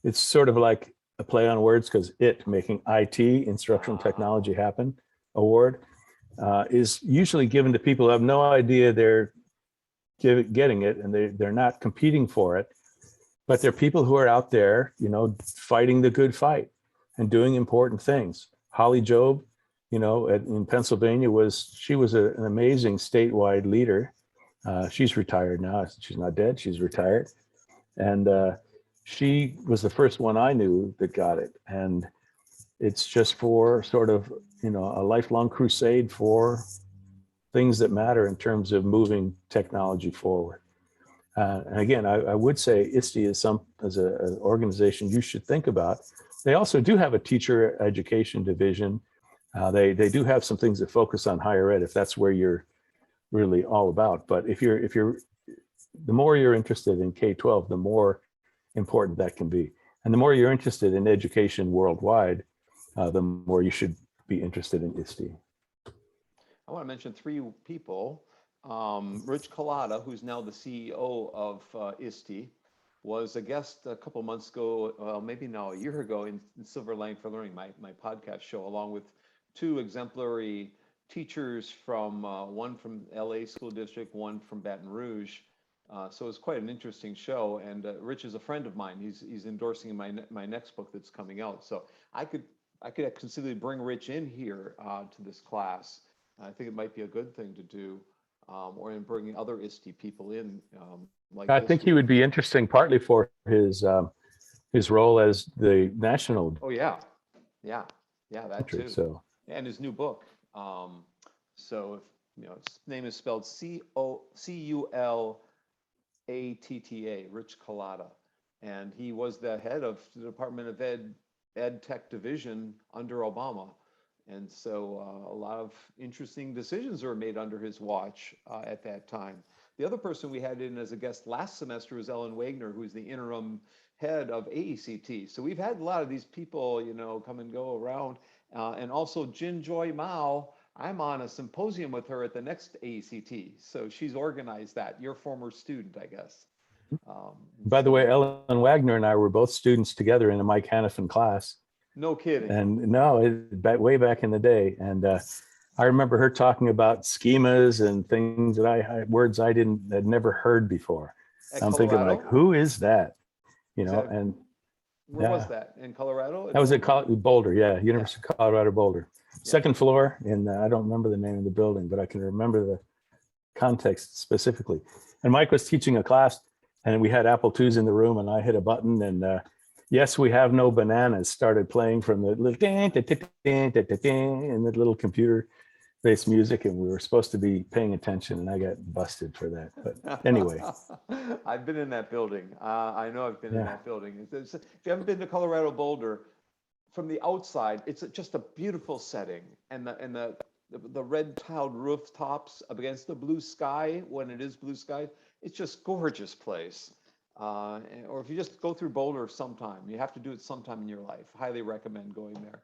it's sort of like a play on words, because making IT, instructional technology, happen award is usually given to people who have no idea they're getting it, and they're not competing for it, but they're people who are out there, you know, fighting the good fight and doing important things. Holly Jobe, you know, in Pennsylvania she was an amazing statewide leader. She's retired now. She's not dead. She's retired. And she was the first one I knew that got it. And it's just for sort of, you know, a lifelong crusade for things that matter in terms of moving technology forward. And again, I would say ISTE is an organization you should think about. They also do have a teacher education division. They do have some things that focus on higher ed, if that's where you're really all about. But the more you're interested in K-12, the more important that can be. And the more you're interested in education worldwide, the more you should be interested in ISTE. I want to mention 3 people. Rich Collada, who's now the CEO of ISTE, was a guest a couple months ago, well, maybe now a year ago, in Silver Line for Learning, my podcast show, along with 2 exemplary teachers from one from LA School District, one from Baton Rouge. So it's quite an interesting show. And Rich is a friend of mine. He's endorsing my next book that's coming out. So I could conceivably bring Rich in here to this class. I think it might be a good thing to do, or in bringing other ISTE people in. I think he would be interesting, partly for his role as the national. Oh yeah, that too. So, and his new book. So if, you know, his name is spelled ATTA, Rich Collada. And he was the head of the Department of Ed Tech Division under Obama. And so a lot of interesting decisions were made under his watch at that time. The other person we had in as a guest last semester was Ellen Wagner, who's the interim head of AECT. So we've had a lot of these people, you know, come and go around. And also Jin Joy Mao, I'm on a symposium with her at the next AECT. So she's organized that, your former student, I guess. By the way, Ellen Wagner and I were both students together in a Mike Hannafin class. No kidding. And no, way back in the day. And I remember her talking about schemas and things that words I had never heard before. At I'm thinking like, who is that? You know, and where was that? In Colorado? That was at Boulder, yeah, University of Colorado Boulder. Second floor, and I don't remember the name of the building, but I can remember the context specifically. And Mike was teaching a class, and we had Apple IIs in the room, and I hit a button, and Yes, We Have No Bananas started playing from the little and the little computer-based music, and we were supposed to be paying attention, and I got busted for that. But anyway. I've been in that building. I know I've been in that building. If you haven't been to Colorado Boulder, from the outside, it's just a beautiful setting, and the red tiled rooftops up against the blue sky when it is blue sky. It's just gorgeous place. Or if you just go through Boulder sometime, you have to do it sometime in your life. Highly recommend going there.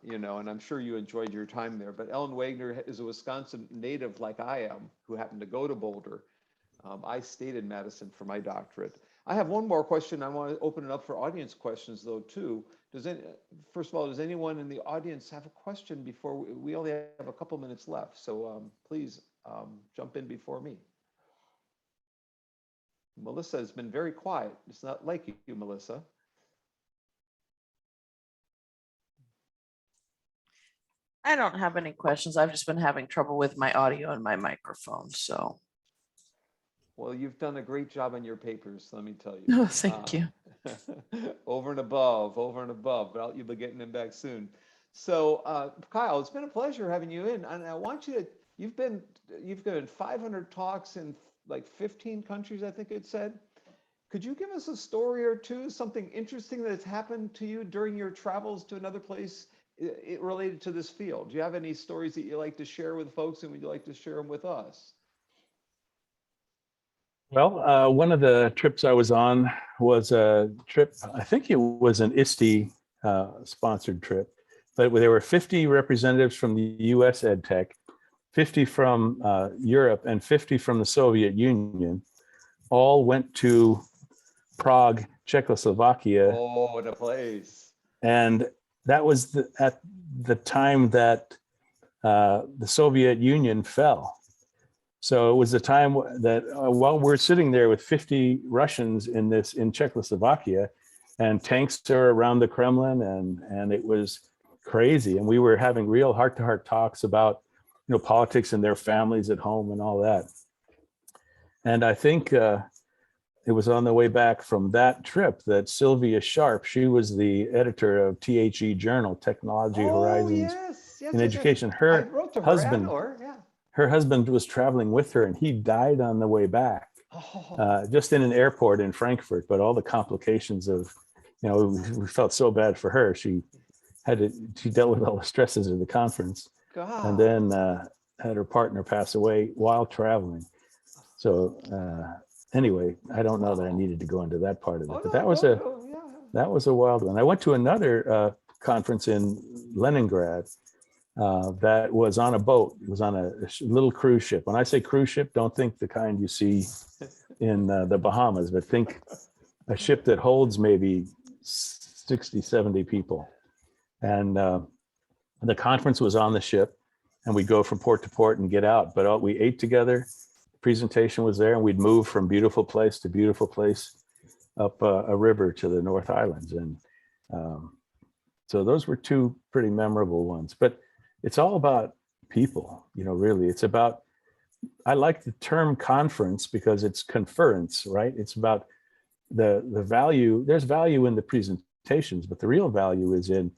You know, and I'm sure you enjoyed your time there. But Ellen Wagner is a Wisconsin native like I am, who happened to go to Boulder. I stayed in Madison for my doctorate. I have one more question. I want to open it up for audience questions, though, too. First of all, does anyone in the audience have a question before we only have a couple minutes left? So please jump in before me. Melissa has been very quiet. It's not like you, Melissa. I don't have any questions. I've just been having trouble with my audio and my microphone, so. Well, you've done a great job on your papers, let me tell you. Oh, thank you. Over and above, but you'll be getting them back soon. So Kyle, it's been a pleasure having you in. And I want you to, you've given 500 talks in like 15 countries, I think it said. Could you give us a story or two, something interesting that's happened to you during your travels to another place related to this field? Do you have any stories that you like to share with folks, and would you like to share them with us? Well, one of the trips I was on was a trip, I think it was an ISTE sponsored trip, but there were 50 representatives from the US EdTech, 50 from Europe, and 50 from the Soviet Union. All went to Prague, Czechoslovakia. Oh, what a place. And that was at the time that the Soviet Union fell. So it was the time that while we're sitting there with 50 Russians in Czechoslovakia, and tanks are around the Kremlin, and it was crazy. And we were having real heart-to-heart talks about, you know, politics and their families at home and all that. And I think it was on the way back from that trip that Sylvia Sharp, she was the editor of THE Journal, Technology Horizons in Education. Her husband, her husband was traveling with her, and he died on the way back, just in an airport in Frankfurt. But all the complications of, you know, we felt so bad for her. She dealt with all the stresses of the conference, and then had her partner pass away while traveling. So anyway, I don't know that I needed to go into that part of it, but that was a wild one. I went to another conference in Leningrad that was on a boat. It was on a little cruise ship. When I say cruise ship, don't think the kind you see in the Bahamas, but think a ship that holds maybe 60, 70 people. And the conference was on the ship, and we'd go from port to port and get out. But we ate together. The presentation was there, and we'd move from beautiful place to beautiful place up a river to the North Islands. And so those were two pretty memorable ones. But it's all about people, you know, really. It's about, I like the term conference because it's conference, right? It's about the value. There's value in the presentations, but the real value is in,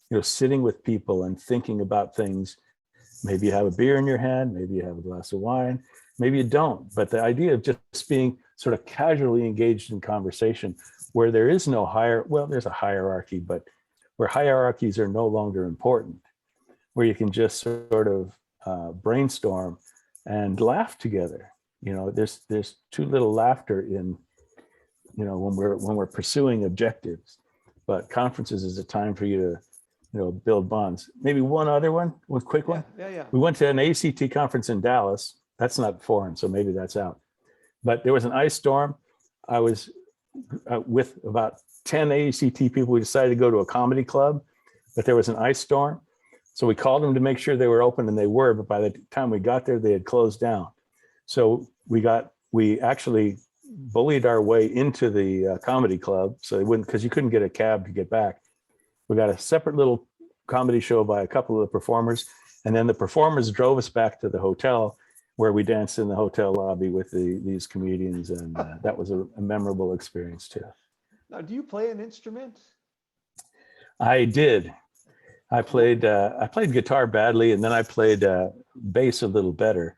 you know, sitting with people and thinking about things. Maybe you have a beer in your hand, maybe you have a glass of wine, maybe you don't. But the idea of just being sort of casually engaged in conversation where there is no there's a hierarchy, but where hierarchies are no longer important, where you can just sort of brainstorm and laugh together. There's too little laughter in, when we're pursuing objectives, but conferences is a time for you to, build bonds. Maybe one quick one. Yeah. We went to an ACT conference in Dallas. That's not foreign, so maybe that's out. But there was an ice storm. I was with about 10 ACT people. We decided to go to a comedy club, but there was an ice storm. So we called them to make sure they were open, and they were, but by the time we got there, they had closed down. So we actually bullied our way into the comedy club. So they wouldn't, because you couldn't get a cab to get back. We got a separate little comedy show by a couple of the performers. And then the performers drove us back to the hotel, where we danced in the hotel lobby with these comedians. And that was a memorable experience too. Now, do you play an instrument? I did. I played guitar badly, and then I played bass a little better,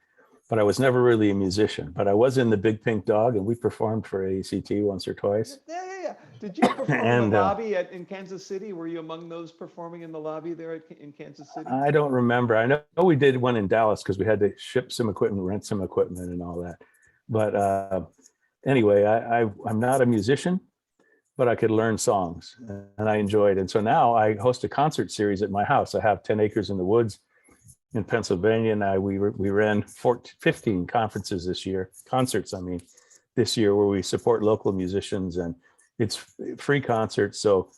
but I was never really a musician. But I was in the Big Pink Dog, and we performed for ACT once or twice. Yeah. Did you perform in the lobby in Kansas City? Were you among those performing in the lobby there in Kansas City? I don't remember. I know we did one in Dallas because we had to ship some equipment, rent some equipment, and all that. But anyway, I'm not a musician, but I could learn songs, and I enjoyed. And so now I host a concert series at my house. I have 10 acres in the woods in Pennsylvania, and we ran 15 conferences this year, this year, where we support local musicians, and it's free concerts. So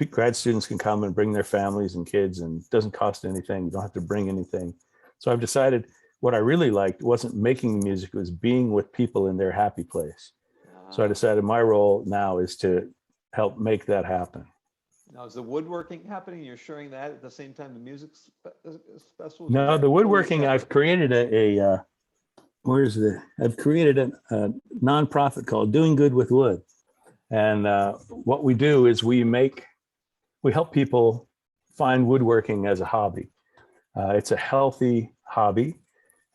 grad students can come and bring their families and kids, and it doesn't cost anything. You don't have to bring anything. So I've decided what I really liked wasn't making the music, it was being with people in their happy place. So I decided my role now is to help make that happen. Now, is the woodworking happening? You're sharing that at the same time the music special? No, the woodworking, I've created a nonprofit called Doing Good with Wood. And what we do is we help people find woodworking as a hobby. It's a healthy hobby.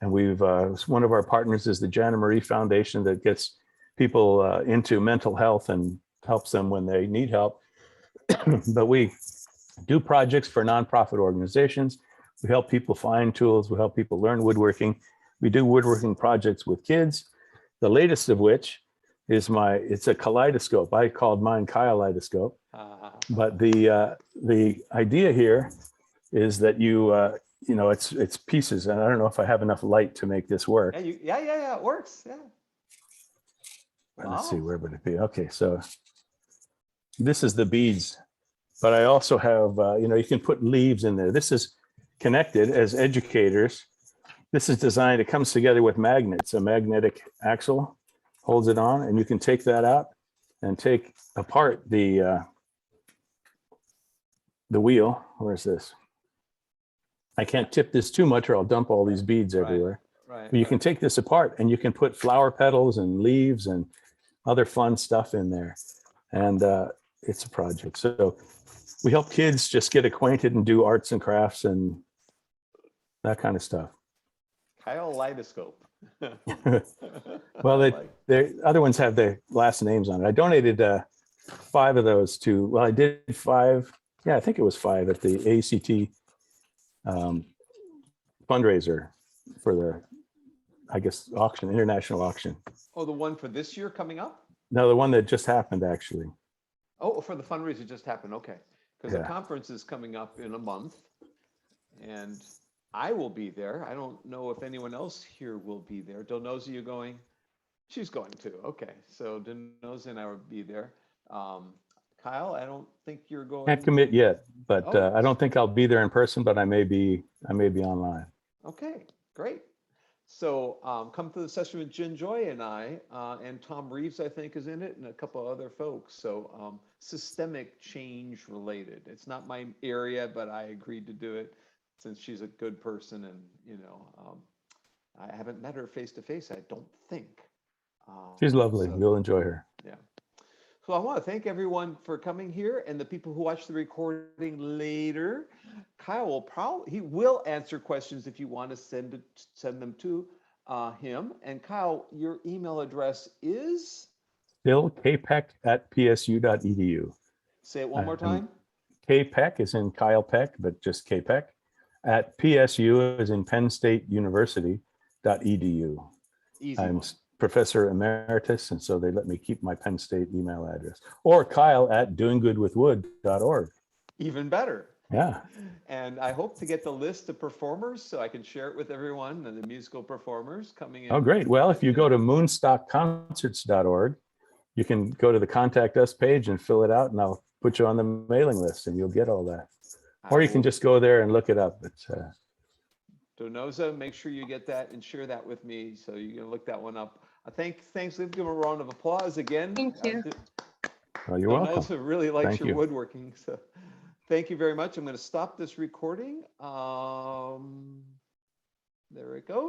And one of our partners is the Jana Marie Foundation that gets people into mental health and helps them when they need help. But we do projects for nonprofit organizations. We help people find tools. We help people learn woodworking. We do woodworking projects with kids. The latest of which is it's a kaleidoscope. I called mine Kaleidoscope. But the idea here is that it's pieces, and I don't know if I have enough light to make this work. Yeah, it works. Yeah. Let's see, where would it be? Okay, so this is the beads, but I also have, you can put leaves in there. This is connected as educators. This is designed, it comes together with magnets, a magnetic axle holds it on, and you can take that out and take apart the wheel. Where's this? I can't tip this too much or I'll dump all these beads everywhere. Right. But you can take this apart and you can put flower petals and leaves and other fun stuff in there. And it's a project. So we help kids just get acquainted and do arts and crafts and that kind of stuff. Kaleidoscope. Well, the other ones have their last names on it. I donated 5 of those I did 5. Yeah, I think it was 5 at the ACT fundraiser for the, international auction. Oh, the one for this year coming up? No, the one that just happened, actually. Oh, for the fundraiser just happened. Okay. Because Yeah. the conference is coming up in a month, and I will be there. I don't know if anyone else here will be there. Donosa, you going? She's going too. Okay. So Donosa and I will be there. Kyle, I don't think you're going. Can't commit yet, but I don't think I'll be there in person, but I may be online. Okay, great. So come to the session with Jen Joy and I, and Tom Reeves, I think, is in it, and a couple other folks. So systemic change related. It's not my area, but I agreed to do it since she's a good person, and I haven't met her face to face, I don't think. She's lovely. So, You'll enjoy her. yeah. So I want to thank everyone for coming here and the people who watch the recording later. Kyle will he will answer questions if you want to send them to him. And Kyle, your email address is, Still kpeck@psu.edu. say it one more Um, time. Kpeck is in Kyle Peck, but just Kpeck at PSU is in Penn State University.edu. Easy I'm one. Professor Emeritus, and so they let me keep my Penn State email address. Or Kyle@doinggoodwithwood.org. Even better. Yeah. And I hope to get the list of performers so I can share it with everyone and the musical performers coming in. Oh, great. Well, if you go to moonstockconcerts.org, you can go to the contact us page and fill it out, and I'll put you on the mailing list and you'll get all that. Or you can just go there and look it up. It's Donoza, make sure you get that and share that with me so you can look that one up. Thanks, let's give him a round of applause again. Thank you. well, you're welcome. Donoza really likes Thank your you. woodworking, so thank you very much. I'm going to stop this recording. There it goes.